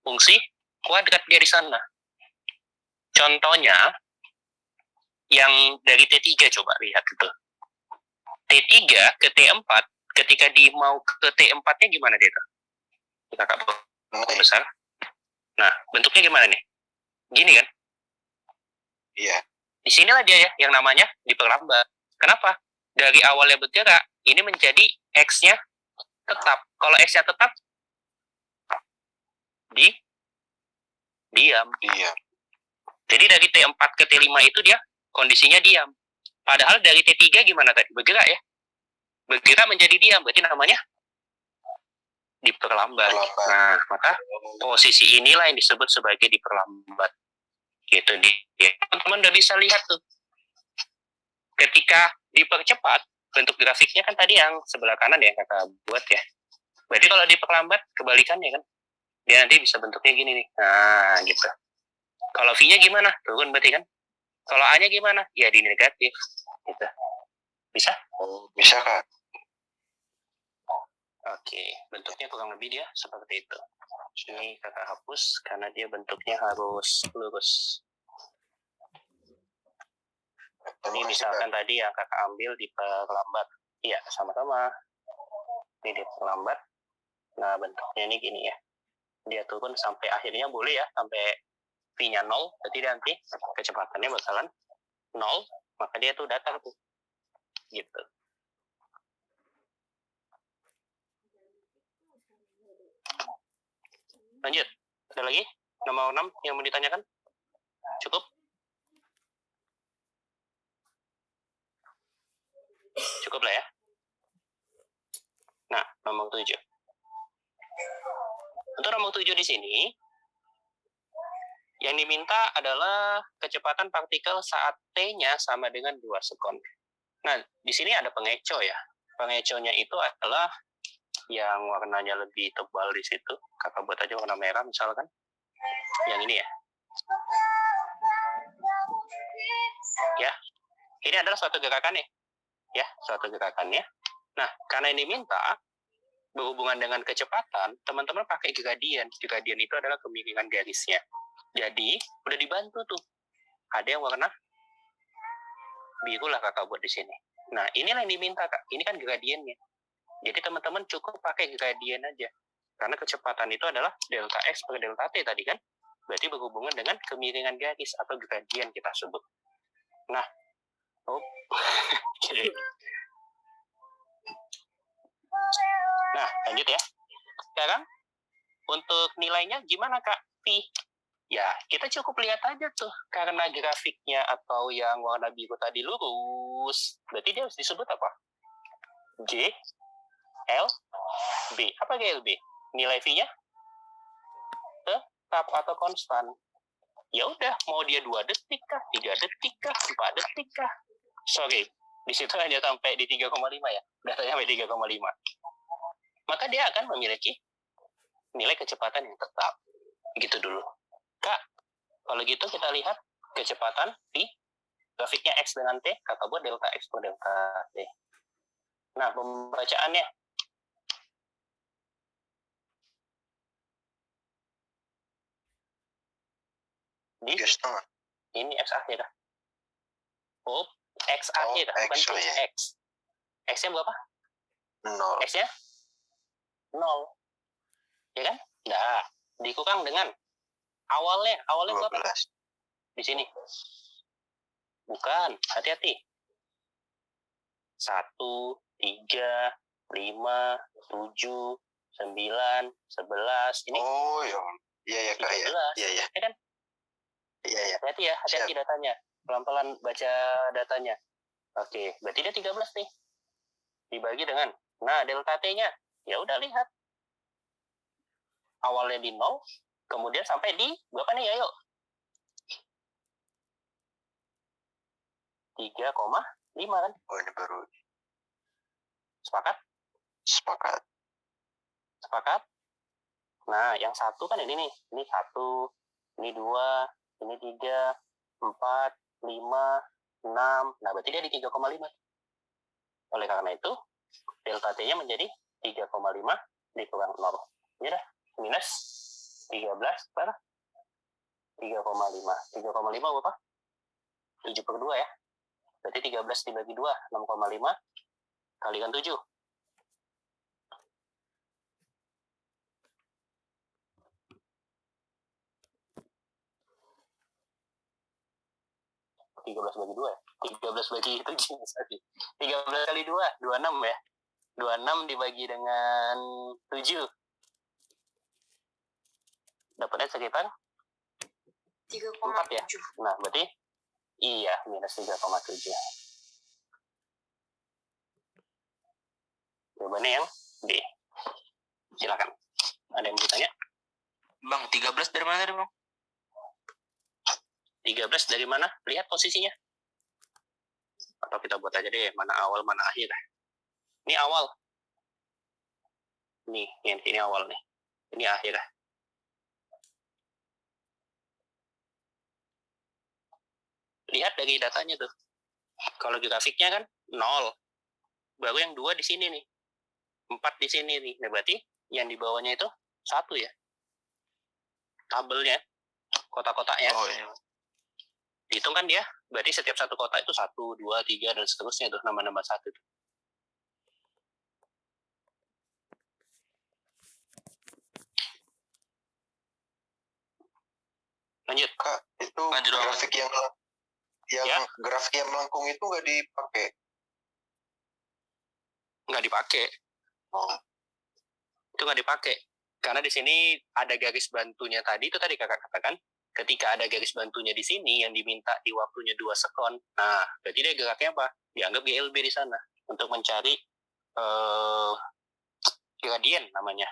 Fungsi kuadrat dia di sana. Contohnya, yang dari T3 coba lihat itu. T3 ke T4, ketika dia mau ke T4-nya gimana dia tuh? Kita kakak besar. Nah, bentuknya gimana nih? Gini kan? Iya. Disinilah dia ya, yang namanya diperlambat. Kenapa? Dari awalnya bergerak, ini menjadi X-nya tetap. Kalau X-nya tetap, diam. Iya. Jadi dari T4 ke T5 itu dia kondisinya diam. Padahal dari T3 gimana tadi? Bergerak ya. Bergerak menjadi diam, berarti namanya diperlambat. Nah, maka posisi inilah yang disebut sebagai diperlambat. Gitu dia. Teman-teman udah bisa lihat tuh. Ketika dipercepat, bentuk grafiknya kan tadi yang sebelah kanan ya kakak buat ya. Berarti kalau diperlambat, kebalikannya kan. Dia nanti bisa bentuknya gini nih. Nah, gitu. Kalau V-nya gimana? Turun berarti kan. Kalau A-nya gimana? Ya di negatif. Gitu. Bisa? Oh, bisa Kak. Oke, bentuknya kurang lebih dia seperti itu. Ini kakak hapus karena dia bentuknya harus lurus. Ini misalkan tadi yang kakak ambil diperlambat. Iya, sama-sama. Ini diperlambat. Nah, bentuknya ini gini ya. Dia turun sampai akhirnya boleh ya, sampai V-nya 0. Berarti nanti kecepatannya bakalan 0. Maka dia tuh datar tuh. Gitu. Lanjut. Ada lagi? Nomor 6 yang mau ditanyakan? Cukup? Cukup lah ya. Nah, nomor 7. Untuk nomor 7 di sini, yang diminta adalah kecepatan partikel saat T-nya sama dengan 2 sekon. Nah, di sini ada pengeco ya. Pengeconya itu adalah yang warnanya lebih tebal di situ. Kakak buat aja warna merah misalkan. Yang ini ya. Ya, ini adalah suatu gerakan nih. Ya, suatu gerakannya. Nah, karena ini minta berhubungan dengan kecepatan, teman-teman pakai gradien. Gradien itu adalah kemiringan garisnya. Jadi, udah dibantu tuh. Ada yang warna biru lah kakak buat di sini. Nah, inilah yang diminta kak. Ini kan gradiennya. Jadi teman-teman cukup pakai gradien aja. Karena kecepatan itu adalah delta x per delta t tadi kan. Berarti berhubungan dengan kemiringan garis atau gradien kita sebut. Nah, Nah, lanjut ya. Sekarang, untuk nilainya gimana kak? P. Ya, kita cukup lihat aja tuh. Karena grafiknya atau yang warna biru tadi lurus. Berarti dia harus disebut apa? G, L, B. Apa GLB? Nilai V-nya? Tetap atau konstan. Ya udah, mau dia 2 detik kah? 3 detik kah? 4 detik kah? Sorry, di situ hanya sampai di 3,5 ya. Datanya sampai 3,5. Maka dia akan memiliki nilai kecepatan yang tetap. Gitu dulu. Kak, kalau gitu kita lihat kecepatan di grafiknya X dengan T, kakak buat delta X per delta T. Nah, pembacaannya. Di 3,5. ini X akhir. Oh, X akhir, bukan T, ya. X. X-nya berapa? 0. X-nya 0. Ya kan? Nah, dikurang dengan awalnya 12. berapa? Di sini. Bukan, hati-hati. 1, 3, 5, 7, 9, 11. Ini Oh, ya. Iya Kak ya. 13. Iya. Ya kan? Iya. Hati-hati ya, hati-hati datanya. Pelan-pelan baca datanya. Oke, berarti dia 13 nih. Dibagi dengan, nah delta T-nya. Ya udah lihat. Awalnya di 0, kemudian sampai di berapa nih? Ayo. 3,5 kan? Oh, ini baru. Sepakat? Sepakat? Nah, yang satu kan ini nih. Ini 1, ini 2, ini 3, 4, 5, 6. Nah, berarti dia di 3,5. Oleh karena itu, delta T-nya menjadi 3,5 dikurang 0. Ini dah, minus 13 berapa? 3,5. 3,5 berapa? 7 per 2 ya. Berarti 13 dibagi 2, 6,5 kalikan 7. 13 bagi 2 ya? 13 bagi 7, sorry. 13 kali 2, 26 ya? 26 dibagi dengan 7. Dapatnya sekitar 4 ya? Nah, berarti iya, minus 3,7. Jawabannya yang D. Silakan. Ada yang bertanya? Bang, 13 dari mana tadi, Bang? 13 dari mana? Lihat posisinya. Atau kita buat aja deh, mana awal, mana akhir. Ini awal. Nih, ini awal nih. Ini akhir. Lihat dari datanya tuh. Kalau grafiknya kan 0. Baru yang 2 di sini nih. 4 di sini nih. Nah, berarti yang di bawahnya itu 1 ya. Tabelnya, kotak-kotaknya. Oh iya. Dihitung kan dia, berarti setiap satu kotak itu 1, 2, 3, dan seterusnya tuh, nambah-nambah 1 tuh. Lanjut. Kak, itu Lanjut, Bang. grafik yang Ya. grafik yang melengkung itu nggak dipakai. Nggak dipakai. Oh, Itu nggak dipakai. Karena di sini ada garis bantunya tadi, itu tadi kakak katakan, ketika ada garis bantunya di sini yang diminta di waktunya 2 sekon, nah, berarti dia geraknya apa? Dianggap GLB di sana untuk mencari gradien namanya.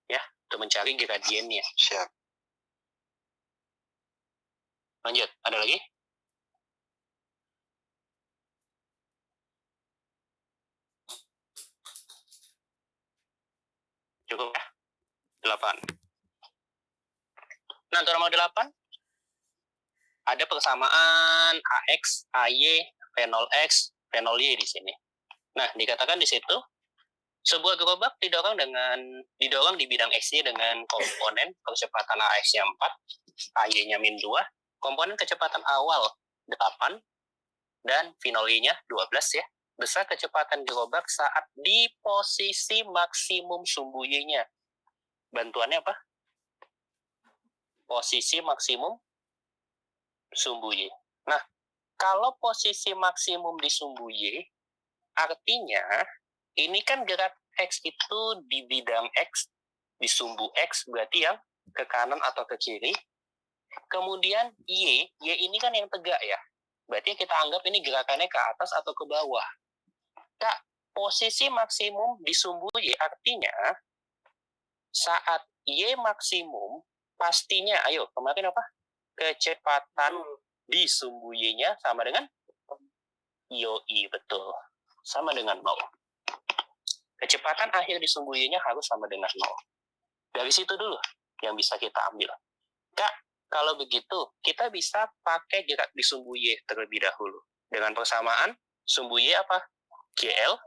Ya, untuk mencari gradiennya. siap. Lanjut, ada lagi? Cukup ya? 8. Nah, untuk nomor 8, ada persamaan AX, AY, V0X, V0Y di sini. Nah, dikatakan di situ, sebuah gerobak didorong di bidang X-Y dengan komponen kecepatan AX-nya 4, AY-nya min 2, komponen kecepatan awal 8, dan V0Y-nya 12 ya. Besar kecepatan gerobak saat di posisi maksimum sumbu Y-nya. Bantuannya apa? Posisi maksimum sumbu Y. Nah, kalau posisi maksimum di sumbu Y, artinya ini kan gerak X itu di bidang X, di sumbu X, berarti yang ke kanan atau ke kiri. Kemudian Y ini kan yang tegak ya. Berarti kita anggap ini gerakannya ke atas atau ke bawah. Kak, posisi maksimum di sumbu Y artinya saat Y maksimum, pastinya, ayo, kemarin apa? Kecepatan di sumbu Y-nya sama dengan YOI, betul. Sama dengan 0. Kecepatan akhir di sumbu Y-nya harus sama dengan 0. Dari situ dulu yang bisa kita ambil. Kak, kalau begitu, kita bisa pakai gerak di sumbu Y terlebih dahulu. Dengan persamaan, sumbu Y apa? GL,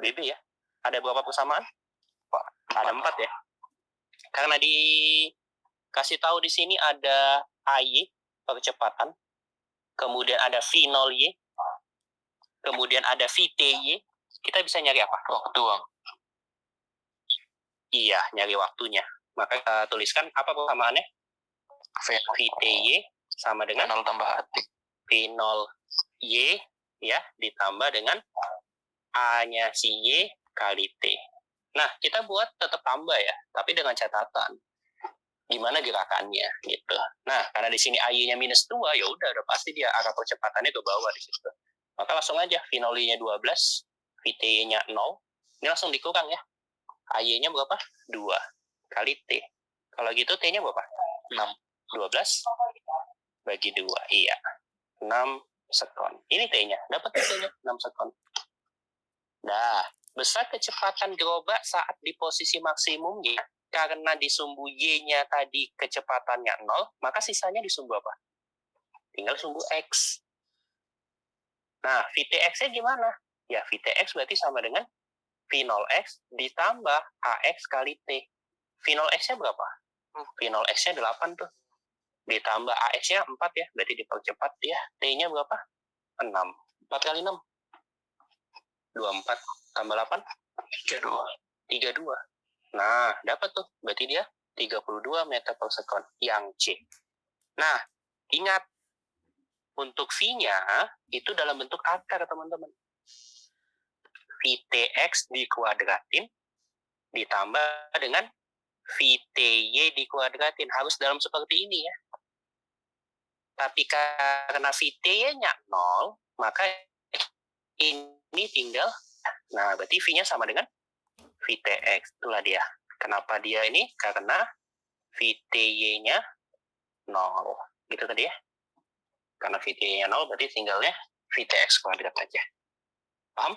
BB ya. Ada berapa persamaan? Ada 4 ya. Karena dikasih tahu di sini ada AY, percepatan. Kemudian ada V0Y. Kemudian ada VTY. Kita bisa nyari apa? Waktu, Bang. Iya, nyari waktunya. Maka kita tuliskan apa persamaannya? VTY sama dengan 0 tambah hati. V0Y ya, ditambah dengan A-nya si Y kali T. Nah, kita buat tetap tambah ya, tapi dengan catatan gimana gerakannya gitu. Nah, karena di sini AY-nya minus 2, ya udah pasti dia arah percepatannya ke bawah di situ. Maka langsung aja V0Y-nya 12, VT-nya 0. Ini langsung dikurang ya. AY-nya berapa? 2 kali T. Kalau gitu T-nya berapa? 6. 12 bagi 2. Iya. 6 sekon. Ini T-nya. Dapat T-nya 6 sekon. Nah, besar kecepatan gerobak saat di posisi maksimumnya, karena di sumbu Y-nya tadi kecepatannya 0, maka sisanya di sumbu apa? Tinggal sumbu X. Nah, VTX-nya gimana? Ya, VTX berarti sama dengan V0X ditambah AX kali T. V0X-nya berapa? V0X-nya 8 tuh. Ditambah AX-nya 4 ya, berarti dipercepat ya. T-nya berapa? 6. 4 kali 6. 24 tambah 8? 32. Nah, dapat tuh. Berarti dia 32 meter per sekon. Yang C. Nah, ingat. Untuk V-nya, itu dalam bentuk akar, teman-teman. VTX dikuadratin, ditambah dengan VTY dikuadratin. Harus dalam seperti ini ya. Tapi karena VTY-nya 0, maka ini tinggal, nah berarti V-nya sama dengan VTX. Itulah dia. Kenapa dia ini? Karena VTY-nya 0. Gitu tadi ya. Karena VTY-nya 0, berarti tinggalnya VTX kuadrat aja. Paham?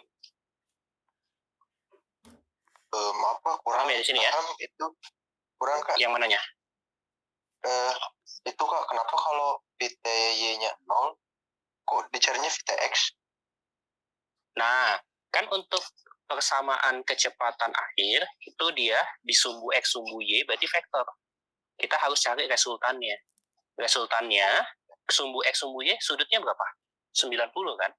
kurang Paham ya di sini ya? paham itu kurang Kak. Yang mananya? Itu Kak, kenapa kalau VTY-nya 0 kok dicarinya VTX? Nah, kan untuk persamaan kecepatan akhir itu dia di sumbu X sumbu Y berarti vektor. Kita harus cari resultannya. Resultannya sumbu X sumbu Y sudutnya berapa? 90 kan?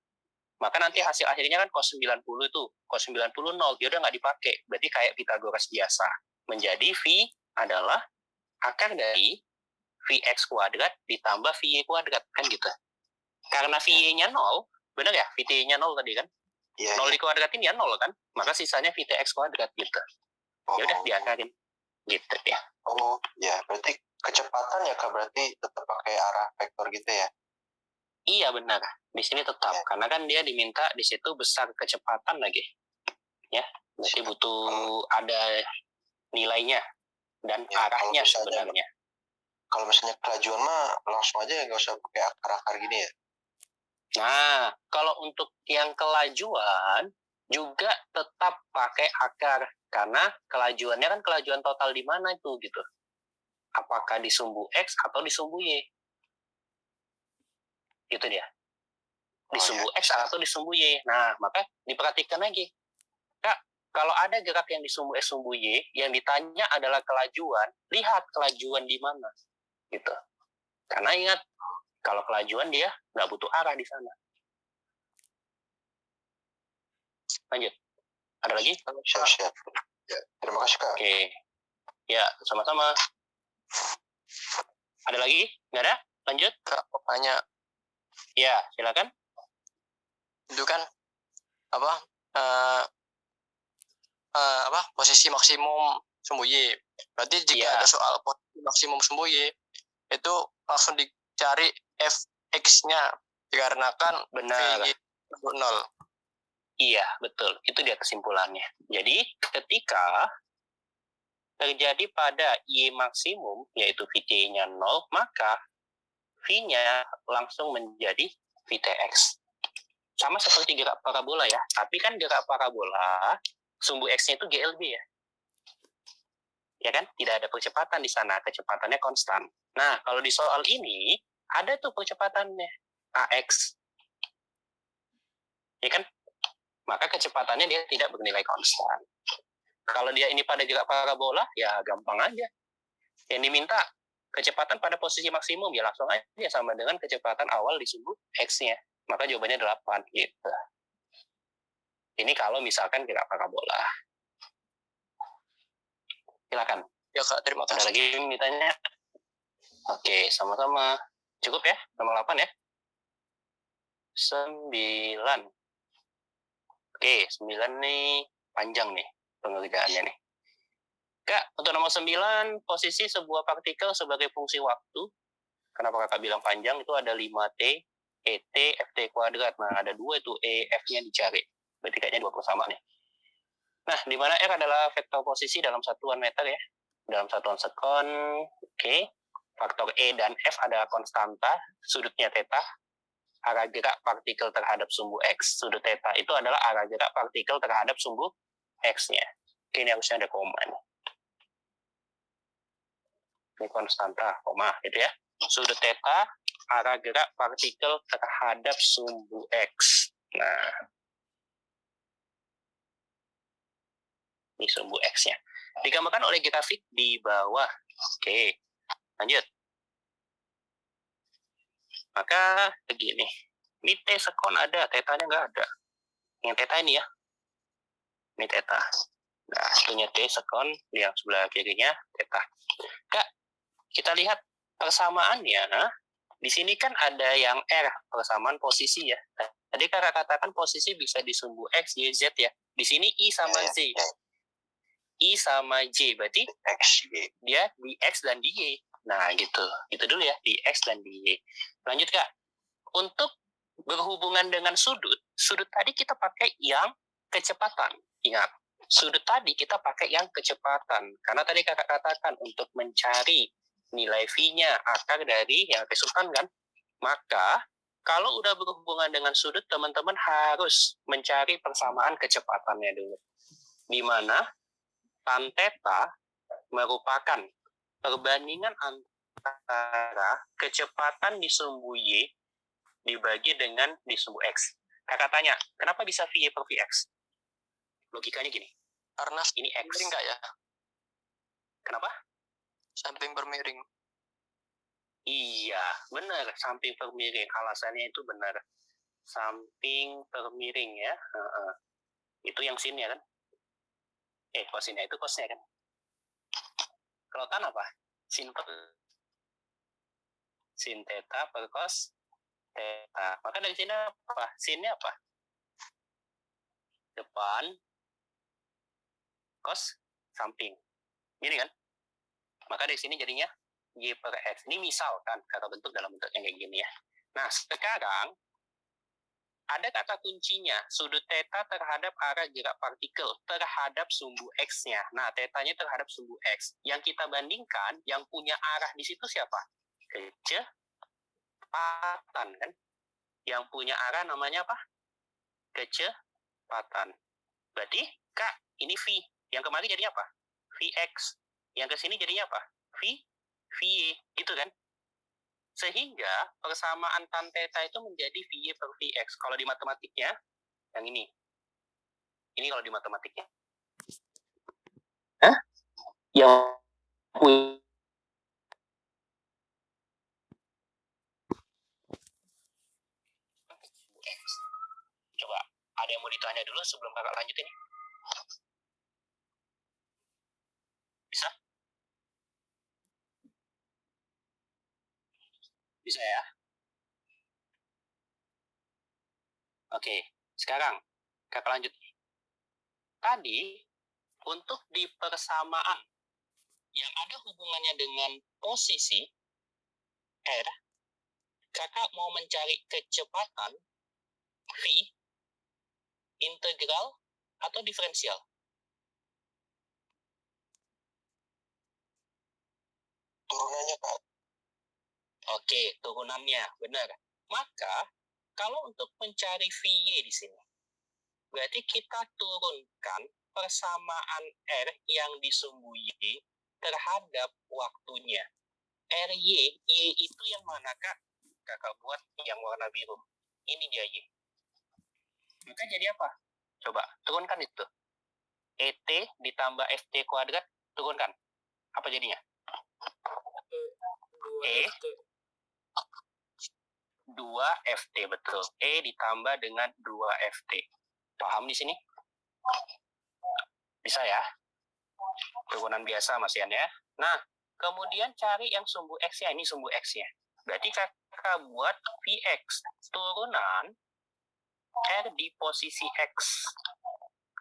Maka nanti hasil akhirnya kan cos 90 itu. Cos 90 0, dia udah nggak dipakai. Berarti kayak Pythagoras biasa. Menjadi V adalah akar dari Vx kuadrat ditambah Vy kuadrat. Kan gitu. Karena Vy-nya 0, benar ya? Vt-nya 0 tadi kan? Iya. 0 dikuadratin ya 0 kan? Maka sisanya Vtx kuadrat gitu. Ya udah diakarin. Gitu ya. Oh, ya. Berarti kecepatan ya Kak, berarti tetap pakai arah vektor gitu ya? Iya benar. Di sini tetap. Ya. Karena kan dia diminta di situ besar kecepatan lagi. Ya. Berarti butuh ada nilainya dan Ya, arahnya kalau misalnya- sebenarnya. Kalau misalnya kelajuan mah langsung aja nggak usah pakai akar-akar gini ya? Nah, kalau untuk yang kelajuan juga tetap pakai akar karena kelajuannya kan kelajuan total di mana itu gitu. Apakah di sumbu X atau di sumbu Y? Gitu dia. Di Oh, sumbu ya. X atau di sumbu Y. Nah, maka diperhatikan lagi. Kak, kalau ada gerak yang di sumbu X sumbu Y, yang ditanya adalah kelajuan, lihat kelajuan di mana. Gitu. Karena ingat, kalau kelajuan dia nggak butuh arah di sana. Lanjut. Ada lagi? Siap-siap. Ya, terima kasih Kak. Oke. Ya, sama-sama. Ada lagi? Nggak ada? Lanjut. Kak, mau tanya, Ya, silakan. itu kan apa posisi maksimum sumbu Y. Berarti jika Iya. ada soal posisi maksimum sumbu Y, itu langsung dicari fx-nya dikarenakan Benar. VY 0. Iya, betul. Itu dia kesimpulannya. Jadi, ketika terjadi pada Y maksimum, yaitu Vt-nya 0, maka V-nya langsung menjadi Vtx. Sama seperti gerak parabola ya. Tapi kan gerak parabola, sumbu X-nya itu GLB ya. Ya kan? Tidak ada percepatan di sana. Kecepatannya konstan. Nah, kalau di soal ini, ada tuh percepatannya. AX. Ya kan? Maka kecepatannya dia tidak bernilai konstan. Kalau dia ini pada gerak parabola, ya gampang aja. Yang diminta kecepatan pada posisi maksimum, ya langsung aja sama dengan kecepatan awal di sumbu X-nya. Maka jawabannya 8 gitu. Ini kalau misalkan gerak parabola. Silakan. Ya Kak, terima Ada kasih. lagi yang ditanya? Oke, sama-sama. Cukup ya? Nomor 8 ya? 9. Oke, 9 nih panjang nih pengerjaannya nih. Kak, untuk nomor 9, posisi sebuah partikel sebagai fungsi waktu. Kenapa kakak bilang panjang? Itu ada 5T, ET, FT kuadrat. Nah, ada 2 itu E, F-nya dicari. Berarti kayaknya 2 sama nih. Nah, di mana R adalah vektor posisi dalam satuan meter ya. Dalam satuan sekon, oke. Faktor E dan F adalah konstanta, sudutnya theta. Arah gerak partikel terhadap sumbu X, sudut theta itu adalah arah gerak partikel terhadap sumbu X-nya. Oke, ini harusnya ada koma nih. Ini konstanta, koma, gitu ya. Sudut theta, arah gerak partikel terhadap sumbu X. Nah, ini sumbu X-nya. Digambarkan oleh grafik di bawah. Oke, lanjut. Maka begini. Ini T sekon ada, tetanya nggak ada. Yang theta ini ya. Ini theta. Nah, itunya T sekon, yang sebelah kirinya theta. Kak, kita lihat persamaannya. Di sini kan ada yang R, persamaan posisi ya. Tadi kakak katakan posisi bisa di sumbu X, Y, Z ya. Di sini I sama Z. I sama J, berarti X, Y. dia di X dan di Y. Nah, gitu. Itu dulu ya, di X dan di Y. Lanjut, Kak. Untuk berhubungan dengan sudut tadi kita pakai yang kecepatan. Ingat, sudut tadi kita pakai yang kecepatan. Karena tadi kakak katakan untuk mencari nilai V-nya akar dari yang resultan kan. Maka, kalau udah berhubungan dengan sudut, teman-teman harus mencari persamaan kecepatannya dulu. Di mana tan theta merupakan perbandingan antara kecepatan di sumbu Y dibagi dengan di sumbu X. Kakak tanya, kenapa bisa VY per VX? Logikanya gini, Karena ini X. miring nggak ya? Kenapa? Samping bermiring. Iya, benar. Samping per miring. Alasannya itu benar. Samping per miring ya. Itu yang sinnya kan? Kosinnya itu cosnya kan? Kalau tan apa? Sin theta per cos theta. Maka dari sini apa? Sinnya apa? Depan cos samping. Gini kan? Maka dari sini jadinya Y per X. Ini misalkan kata bentuk dalam bentuk yang kayak gini ya. Nah, sekarang ada kata kuncinya, sudut theta terhadap arah gerak partikel terhadap sumbu X-nya. Nah, theta-nya terhadap sumbu X. Yang kita bandingkan, yang punya arah di situ siapa? Kecepatan, kan? Yang punya arah namanya apa? Kecepatan. Berarti, Kak, ini V. Yang kemarin jadinya apa? Vx. Yang kesini jadinya apa? VY. Gitu kan? Sehingga persamaan tan theta itu menjadi VY per Vx. Kalau di matematiknya, yang ini. Ini kalau di matematiknya. Yang coba, ada yang mau ditanya dulu sebelum kakak lanjut ini? Bisa? Bisa ya? Oke, sekarang kakak lanjut. Tadi, untuk di persamaan yang ada hubungannya dengan posisi R, kakak mau mencari kecepatan V, integral, atau diferensial? Turunannya, Kak. Oke, turunannya, benar. Maka, kalau untuk mencari VY di sini, berarti kita turunkan persamaan R yang di sumbu Y terhadap waktunya. RY, Y itu yang mana, Kak? Kakak buat yang warna biru. Ini dia Y. Maka jadi apa? Coba, turunkan itu. ET ditambah FT kuadrat, turunkan. Apa jadinya? 2FT. 2FT, betul. E ditambah dengan 2FT. Paham di sini? Bisa ya? Turunan biasa, Mas Ian ya. Nah, kemudian cari yang sumbu X-nya. Ini sumbu X-nya. Berarti kakak buat Vx. Turunan R di posisi X.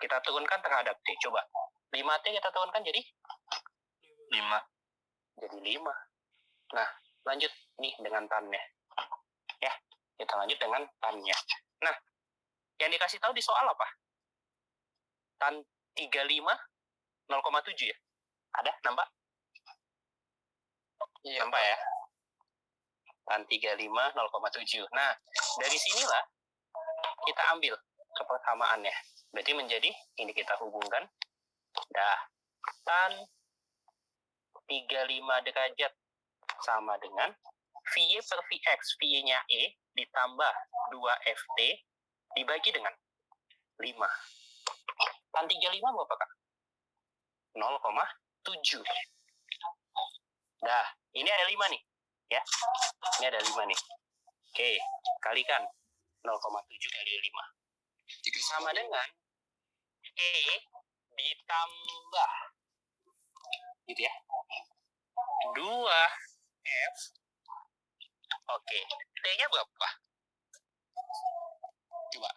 Kita turunkan terhadap T. Coba. 5T kita turunkan jadi? 5. Jadi 5. Nah, lanjut nih dengan tannya. Ya, kita lanjut dengan tannya. Nah, yang dikasih tahu di soal apa? Tan 35 0,7 ya? Ada? Nampak? Iya, Nampak ya? Tan 35 0,7. Nah, dari sinilah kita ambil kepersamaannya. Berarti menjadi, ini kita hubungkan. Dah. Tan 35 derajat sama dengan VY per Vx. VY-nya E ditambah 2FT dibagi dengan 5. Tan 35 berapa, Kak? 0,7. Nah, ini ada 5 nih. Ya, ini ada 5 nih. Oke, kalikan 0,7 kali 5. Sama dengan E ditambah, gitu ya, 2F. Oke, T-nya berapa? Coba.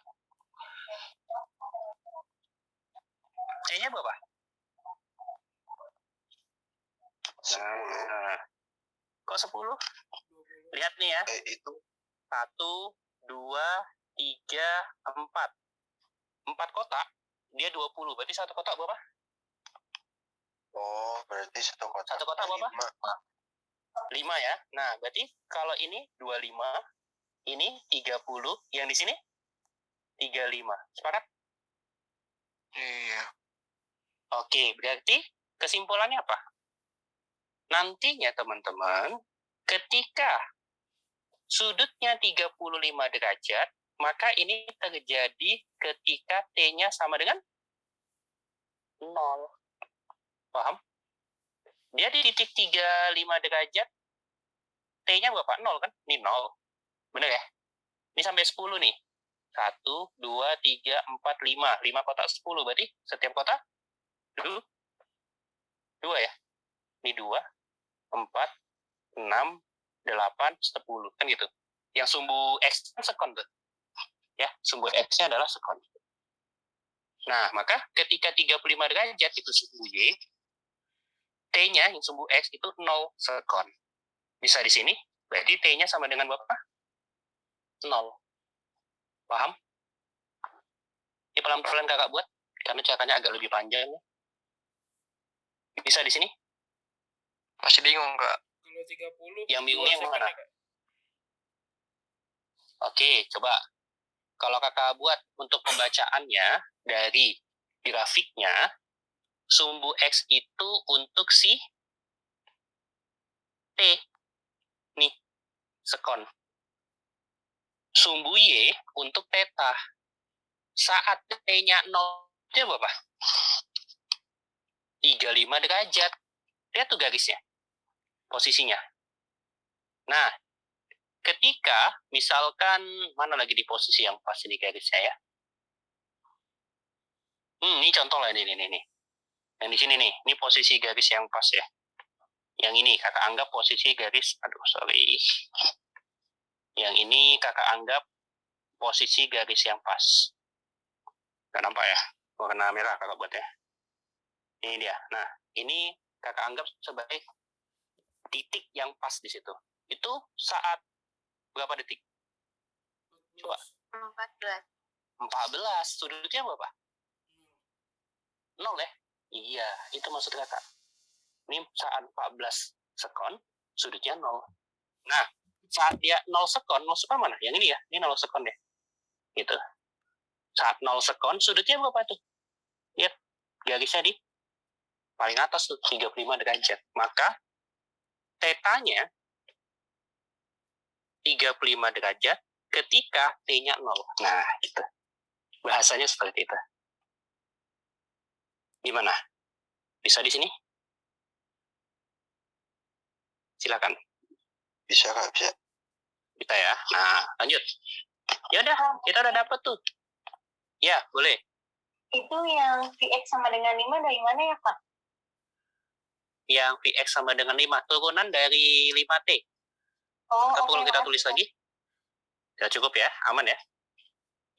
T-nya berapa? 10. Nah, kok 10? Lihat nih ya. Itu 1, 2, 3, 4. 4 kotak, dia 20. Berarti satu kotak berapa? oh berarti satu kotak. Satu kotak berapa? 5 ya. Nah, berarti kalau ini 25, ini 30, yang di sini 35. Sepakat? Iya. Oke, berarti kesimpulannya apa? Nantinya teman-teman, ketika sudutnya 35 derajat, maka ini terjadi ketika T-nya sama dengan 0. Paham? Dia di titik 35 derajat, T-nya berapa? 0 kan? Ini 0. Bener ya? Ini sampai 10 nih. 1, 2, 3, 4, 5. 5 kotak 10 berarti setiap kotak 2 ya? Ini 2, 4, 6, 8, 10. Kan gitu. Yang sumbu X kan sekon tuh. Ya, sumbu X-nya adalah sekon. Nah, maka ketika 35 derajat itu sumbu Y, T-nya yang sumbu X itu 0 sekon. Bisa di sini, berarti T-nya sama dengan berapa? 0. Paham? Ini pelan-pelan kakak buat, karena caranya agak lebih panjang. Bisa di sini? Masih bingung, Kak. Kalau 30 Yang bingungnya yang mana? Oke, coba. Kalau kakak buat untuk pembacaannya dari grafiknya, sumbu X itu untuk si T. Nih, sekon. Sumbu Y untuk theta. Saat T-nya 0, dia berapa? 35 derajat. Lihat tuh garisnya. Posisinya. Nah, ketika misalkan mana lagi di posisi yang pas ini garisnya ya? Ini contoh lah ini. Yang di sini nih, ini posisi garis yang pas ya. Yang ini kakak anggap posisi garis, Yang ini kakak anggap posisi garis yang pas. Gak nampak ya? Warna merah kakak buat ya. Ini dia. Nah, ini kakak anggap sebagai titik yang pas di situ. Itu saat berapa detik? Coba. 14. 14. Sudutnya berapa? 0 ya? Iya, itu maksud kakak. Ini saat 14 sekon, sudutnya 0. Nah, saat dia 0 sekon mana? Yang ini ya, ini 0 sekon deh. Gitu. Saat 0 sekon, sudutnya berapa tuh? Lihat, garisnya di paling atas tuh, 35 derajat. Maka, tetanya 35 derajat ketika T-nya 0. Nah, gitu. Bahasanya seperti itu. Gimana? Bisa di sini? Silakan. Bisa Kak, bisa. Kita ya. Nah, lanjut. Ya udah, kita udah dapet tuh. Ya, boleh. Itu yang Vx sama dengan 5 dari mana ya, Kak? Yang Vx sama dengan 5. Turunan dari 5T. Oh, Kita oke. perlu kita tulis lagi. Ya, cukup ya, aman ya.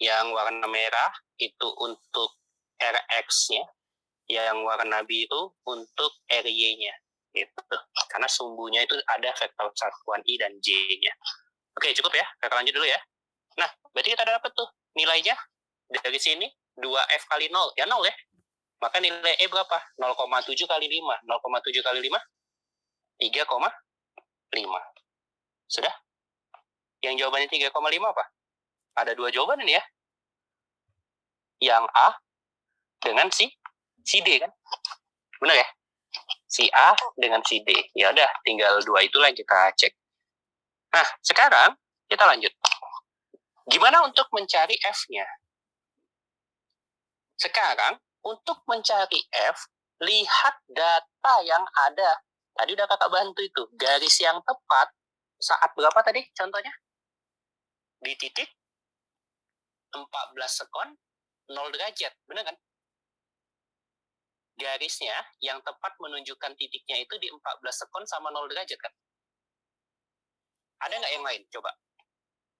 Yang warna merah itu untuk Rx-nya. Yang warna biru untuk Ry-nya. Gitu. Karena sumbunya itu ada vektor satuan I dan J-nya. Oke, cukup ya. Kita lanjut dulu ya. Nah, berarti kita dapat tuh nilainya dari sini 2F kali 0. Ya 0 ya. Maka nilai E berapa? 0,7 kali 5. 0,7 kali 5? 3,5. Sudah? Yang jawabannya 3,5 apa? Ada 2 jawaban ini ya. Yang A dengan si D kan? Benar ya? Si A dengan si D. Ya udah, tinggal 2 itulah yang kita cek. Nah, sekarang kita lanjut. Gimana untuk mencari F-nya? Sekarang, untuk mencari F, lihat data yang ada. Tadi udah kakak bantu itu. Garis yang tepat saat berapa tadi contohnya? Di titik 14 sekon 0 derajat. Benar kan? Garisnya yang tepat menunjukkan titiknya itu di 14 sekon sama 0 derajat kan? Ada nggak yang lain? Coba.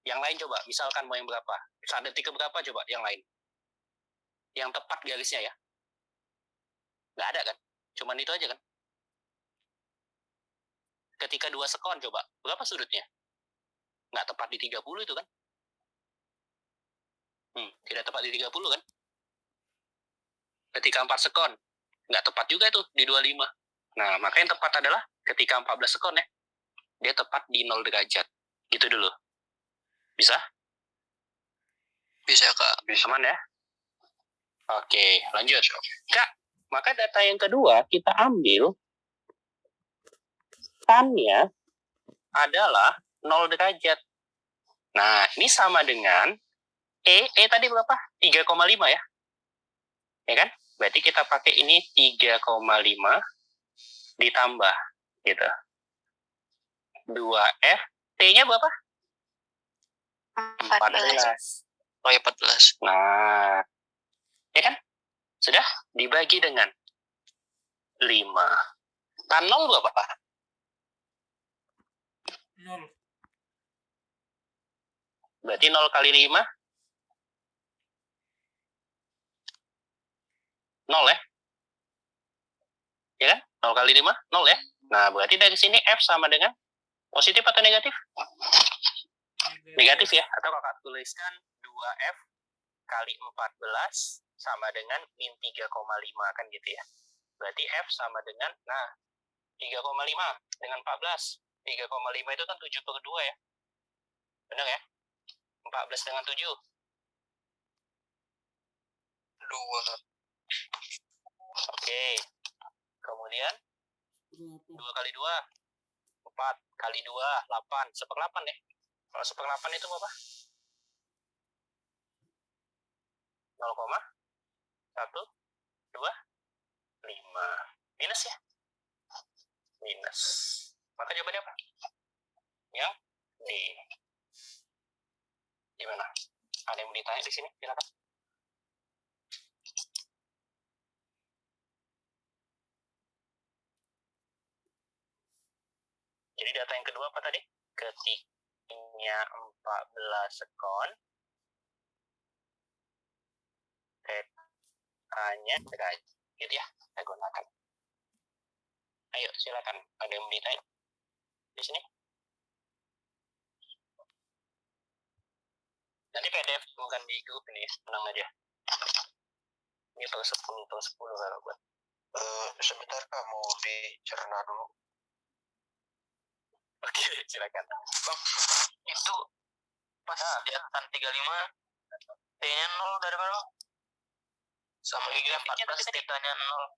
Yang lain coba. Misalkan mau yang berapa? Saat detik berapa coba yang lain? Yang tepat garisnya ya. Nggak ada kan? Cuman itu aja kan? Ketika 2 sekon coba. Berapa sudutnya? Nggak tepat di 30 itu kan? Tidak tepat di 30 kan? Ketika 4 sekon. Nggak tepat juga itu di 25. Nah, maka yang tepat adalah ketika 14 sekon ya. Dia tepat di 0 derajat. Gitu dulu. Bisa? Bisa, Kak. Bisa. Aman ya? Oke, lanjut. Kak, Maka data yang kedua kita ambil tan-nya adalah 0 derajat. Nah, ini sama dengan E tadi berapa? 3,5 ya? Ya kan? Berarti kita pakai ini 3,5 ditambah gitu. 2F, T-nya berapa? 14. Oh ya 14. Nah, ya kan? Sudah dibagi dengan 5. Tan 0 berapa? 0. Berarti 0 kali 5? 0 ya? Ya kan? 0 kali 5? 0 ya? Nah, berarti dari sini F sama dengan positif atau negatif? Negatif ya? Atau kakak tuliskan 2F kali 14 sama dengan min 3,5 kan gitu ya. Berarti F sama dengan, nah, 3,5 dengan 14. 3,5 itu kan 7/2 ya. Benar ya? 14 dengan 7. 2. Oke. Kemudian 2 kali 2, 4 kali 2, 8. 1/8 ya. Kalau 1/8 itu berapa? 0,125. Minus ya? Minus. Maka jawabannya apa? Yang D. Gimana? Ada yang mau ditanya di sini? Silakan. Jadi data yang kedua apa tadi? Ketiknya 14 sekon. Tanya derajat. Gitu ya, saya gunakan. Ayo, silakan. Ada yang mau ditanya di sini? Nanti PDF bukan di grup ini, tenang aja. Ini per 10 kalau buat. Sebentar Kak, mau dicerna dulu. Oke, silakan. Bang, itu pas dia tan 35 T-nya 0 dari mana? Sama gigi 14 T-nya 0.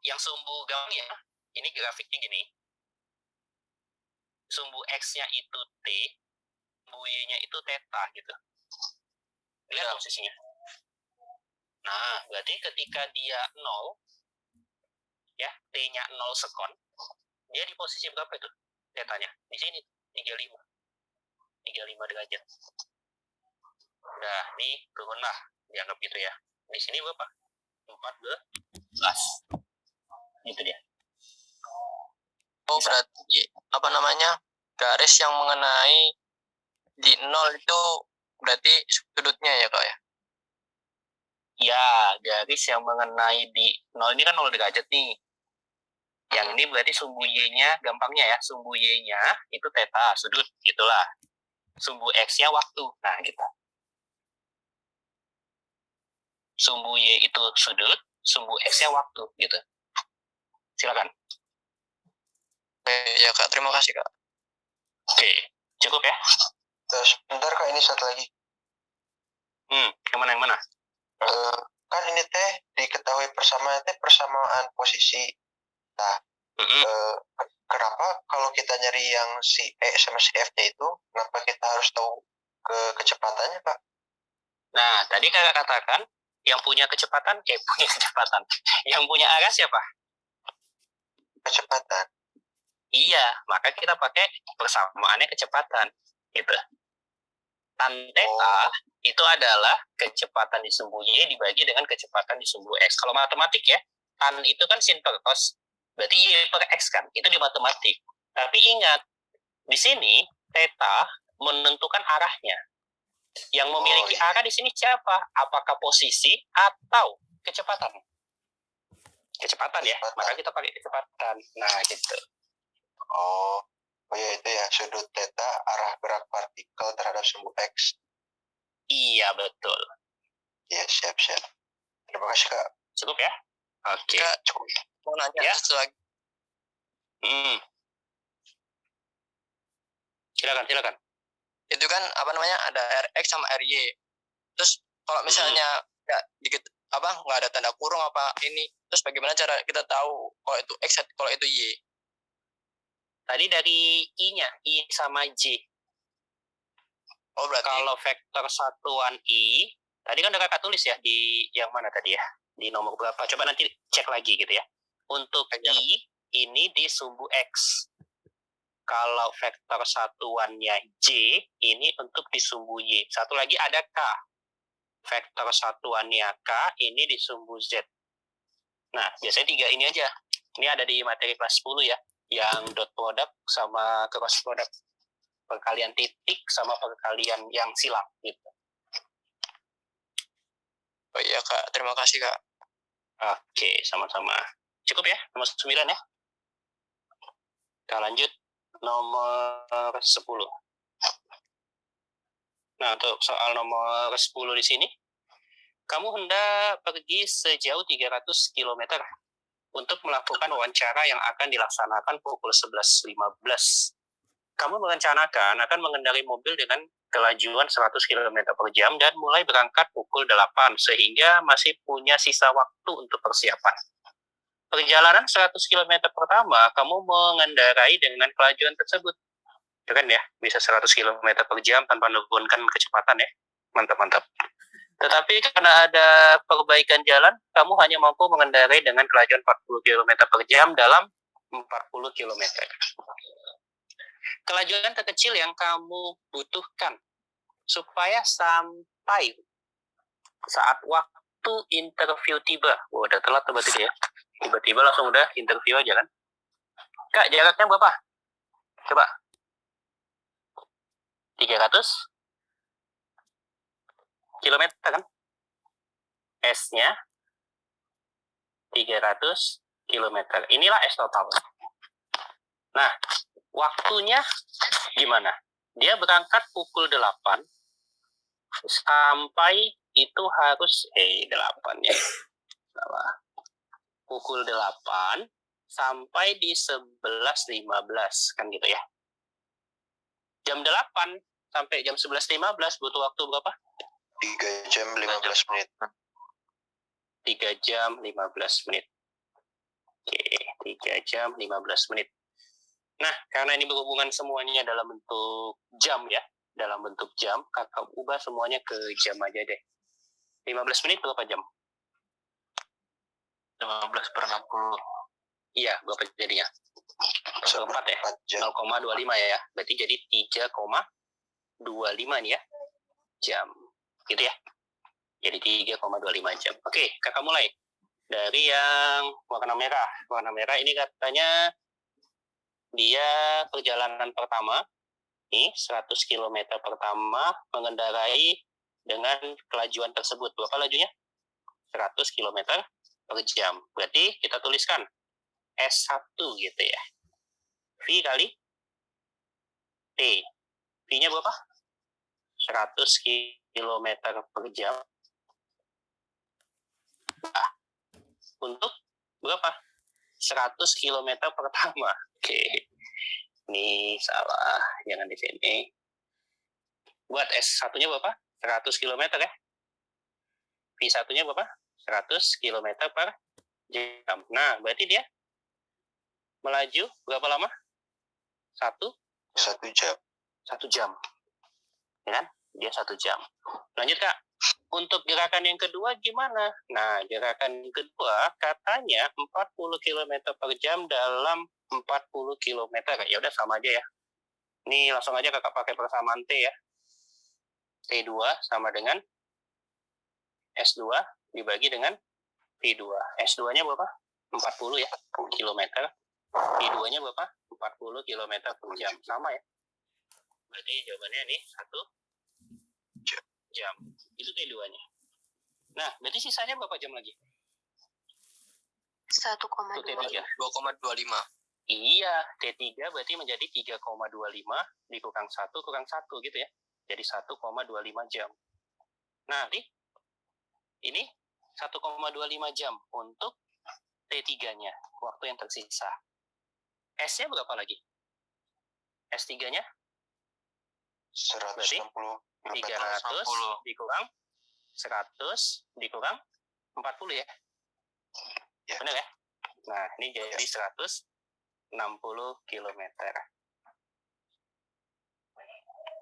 Yang sumbu gampangnya, ini grafiknya gini. Sumbu X-nya itu T, sumbu Y-nya itu theta gitu. Lihat posisinya. Nah, berarti ketika dia 0, ya, T-nya 0 sekon, dia di posisi berapa itu? Tetanya. Di sini, 35. 35 derajat. Udah, nih turunlah. Dianggap gitu ya. Di sini berapa? 14. Gitu dia. Oh, berarti apa namanya? Garis yang mengenai di 0 itu berarti sudutnya ya, Kak ya? Ya, garis yang mengenai di 0 ini kan 0 derajat nih. Yang ini berarti sumbu Y-nya, gampangnya ya, sumbu Y-nya itu theta, sudut, gitulah. Sumbu X-nya waktu, nah gitu. Sumbu Y itu sudut, sumbu X-nya waktu, gitu. Silakan. Ya Kak, terima kasih Kak. Oke, cukup ya? Sebentar Kak, ini satu lagi. Yang mana? Kan ini teh diketahui persamaan posisi. Nah, kenapa kalau kita nyari yang si E sama si F-nya itu, kenapa kita harus tahu kecepatannya, Pak? Nah, tadi kakak katakan, yang punya kecepatan. Yang punya arah siapa? Kecepatan. Iya, maka kita pakai persamaannya kecepatan, gitu. Tan theta itu adalah kecepatan di sumbu Y dibagi dengan kecepatan di sumbu X. Kalau matematik ya, tan itu kan sin per cos, berarti Y per X kan, itu di matematik. Tapi ingat, di sini theta menentukan arahnya. Yang memiliki arah di sini siapa? Apakah posisi atau kecepatan? Kecepatan ya, maka kita pakai kecepatan. Nah, gitu. Oh ya itu ya, sudut theta arah gerak partikel terhadap sumbu X. Iya, betul. Ya, siap. Terima kasih, Kak. Cukup ya? Oke. Kak, cukup. Mau nanya Ya. satu lagi. Silakan. Itu kan apa namanya, ada Rx sama Ry. Terus kalau misalnya nggak ada tanda kurung apa ini. Terus bagaimana cara kita tahu kalau itu X, kalau itu Y? Tadi dari I-nya, I sama J. Oh, berarti Kalau vektor satuan I, tadi kan udah kakak tulis ya, di yang mana tadi ya? Di nomor berapa? Coba nanti cek lagi gitu ya. Untuk I, ini di sumbu X. Kalau vektor satuannya J, ini untuk di sumbu Y. Satu lagi ada K. Vektor satuannya K, ini di sumbu Z. Nah, biasanya 3 ini aja. Ini ada di materi kelas 10 ya. Yang dot product sama cross product. Perkalian titik sama perkalian yang silang. Gitu. oh iya Kak, terima kasih Kak. Oke, sama-sama. Cukup ya, nomor 9 ya. Kita lanjut nomor 10. Nah, untuk soal nomor 10 di sini, kamu hendak pergi sejauh 300 km untuk melakukan wawancara yang akan dilaksanakan pukul 11.15. Kamu merencanakan akan mengendarai mobil dengan kelajuan 100 km per jam dan mulai berangkat pukul 8, sehingga masih punya sisa waktu untuk persiapan. Perjalanan 100 km pertama, kamu mengendarai dengan kelajuan tersebut. Keren ya, bisa 100 km per jam tanpa menurunkan kecepatan ya. Mantap-mantap. Tetapi karena ada perbaikan jalan, kamu hanya mampu mengendarai dengan kelajuan 40 km per jam dalam 40 km. Kelajuan terkecil yang kamu butuhkan supaya sampai saat waktu interview tiba. Oh, udah telat berarti dia. Tiba-tiba langsung udah interview aja kan. Kak, jaraknya berapa? Coba. 300 km kan? S-nya 300 km. Inilah S total. Nah, waktunya gimana? Dia berangkat pukul 8 sampai itu harus 8 ya. Salah. Pukul 8 sampai di 11.15 kan gitu ya. Jam 8 sampai jam 11.15 butuh waktu berapa? 3 jam 15 menit. 3 jam 15 menit. Oke, 3 jam 15 menit. Nah, karena ini berhubungan semuanya dalam bentuk jam ya. Dalam bentuk jam, kakak ubah semuanya ke jam aja deh. 15 menit berapa jam? 15/60. Iya, berapa jadinya? 4 ya? 0,25 ya. Berarti jadi 3,25 nih ya. Jam. Gitu ya. Jadi 3,25 jam. Oke, kakak mulai. Dari yang warna merah. Warna merah ini katanya dia perjalanan pertama. Nih, 100 km pertama mengendarai dengan kelajuan tersebut. Berapa lajunya? 100 km per jam. Berarti kita tuliskan S1 gitu ya. V kali T. V-nya berapa? 100 km per jam. Nah, untuk berapa? 100 km pertama. Oke. Ini salah. Jangan di sini. Buat S1-nya berapa? 100 km ya. V1-nya berapa? 100 km per jam. Nah, berarti dia melaju berapa lama? 1 jam. 1 jam. Ya kan? Dia 1 jam. Lanjut, Kak. Untuk gerakan yang kedua gimana? Nah, gerakan yang kedua katanya 40 km per jam dalam 40 km. Ya udah sama aja ya. Ini langsung aja kakak pakai persamaan T ya. T2 sama dengan S2 dibagi dengan V2. S2-nya berapa? 40 ya, km. V2-nya berapa? 40 km per jam. Sama ya. Berarti jawabannya nih 1 jam. Itu T2-nya. Nah, berarti sisanya berapa jam lagi? 1,2. T3. 2,25. Iya, T3 berarti menjadi 3,25 dikurang 1 kurang 1 gitu ya. Jadi 1,25 jam. Nah, ini 1,25 jam untuk T3-nya, waktu yang tersisa. S-nya berapa lagi? S3-nya? 160 300 dikurang 100 dikurang 40 ya? Ya. Benar ya? Nah, ini jadi 160 km.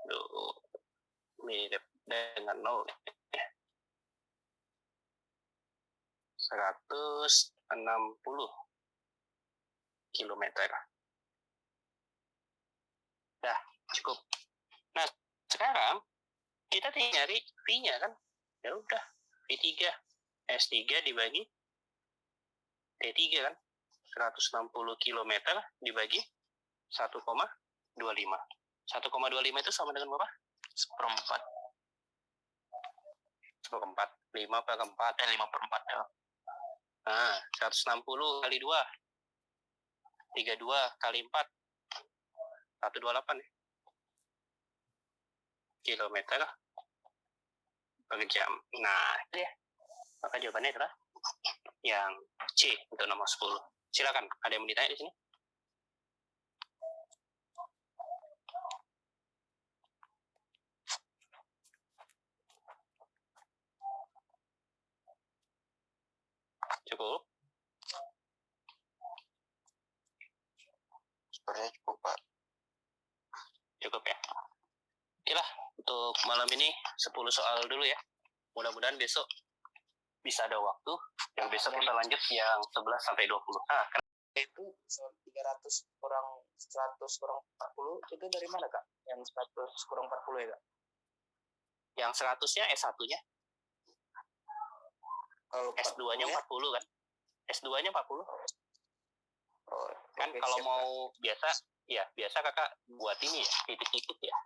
Duh, mirip dengan 0. 160 km. Dah, cukup. Nah, sekarang kita tinggal nyari V-nya kan? Ya udah, V3. S3 dibagi T3 kan? 160 km dibagi 1,25. 1,25 itu sama dengan berapa? Seperempat. 5/4. 5/4 ya. Nah, 160 kali 2. 32 kali 4. 128 ya. Kilometer per jam. Nah, itu ya. Maka jawabannya adalah yang C untuk nomor 10. Silakan, ada yang mau ditanya di sini? Cukup? Sebenarnya cukup, Pak. Cukup ya. Oke lah, untuk malam ini 10 soal dulu ya. Mudah-mudahan besok bisa ada waktu. Yang besok kita lanjut yang 11 sampai 20. Nah, Itu 300 kurang 100 kurang 40 itu dari mana, Kak? Yang 100 kurang 40 ya, Kak? yang 100-nya S1-nya, Kalau S2-nya 40 kan? S2-nya 40. Oh, Kan oke, kalau siap, mau biasa, ya biasa kakak buat ini ya, titik-titik ya.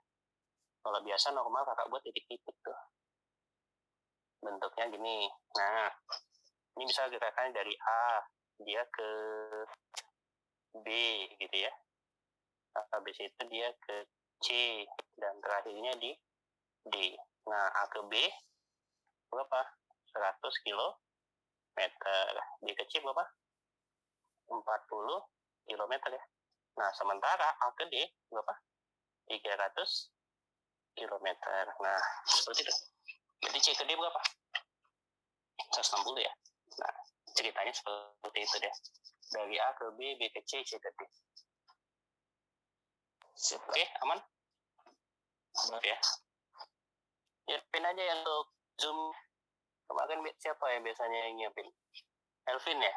Kalau biasa normal kakak buat titik-titik tuh. Bentuknya gini. Nah, ini bisa gerakan dari A, dia ke B gitu ya. Habis itu dia ke C, dan terakhirnya di D. Nah, A ke B, berapa? 100 km. B ke C berapa? 40 km ya. Nah, sementara A ke D berapa? 300 km. Nah, seperti itu. Jadi C ke D berapa? 160 ya. Nah, ceritanya seperti itu deh. Dari A ke B, B ke C, C ke D. Oke, aman? Ya. Ya, pin aja ya untuk Zoom. Kemarin siapa yang biasanya yang nyiapin? Elvin ya?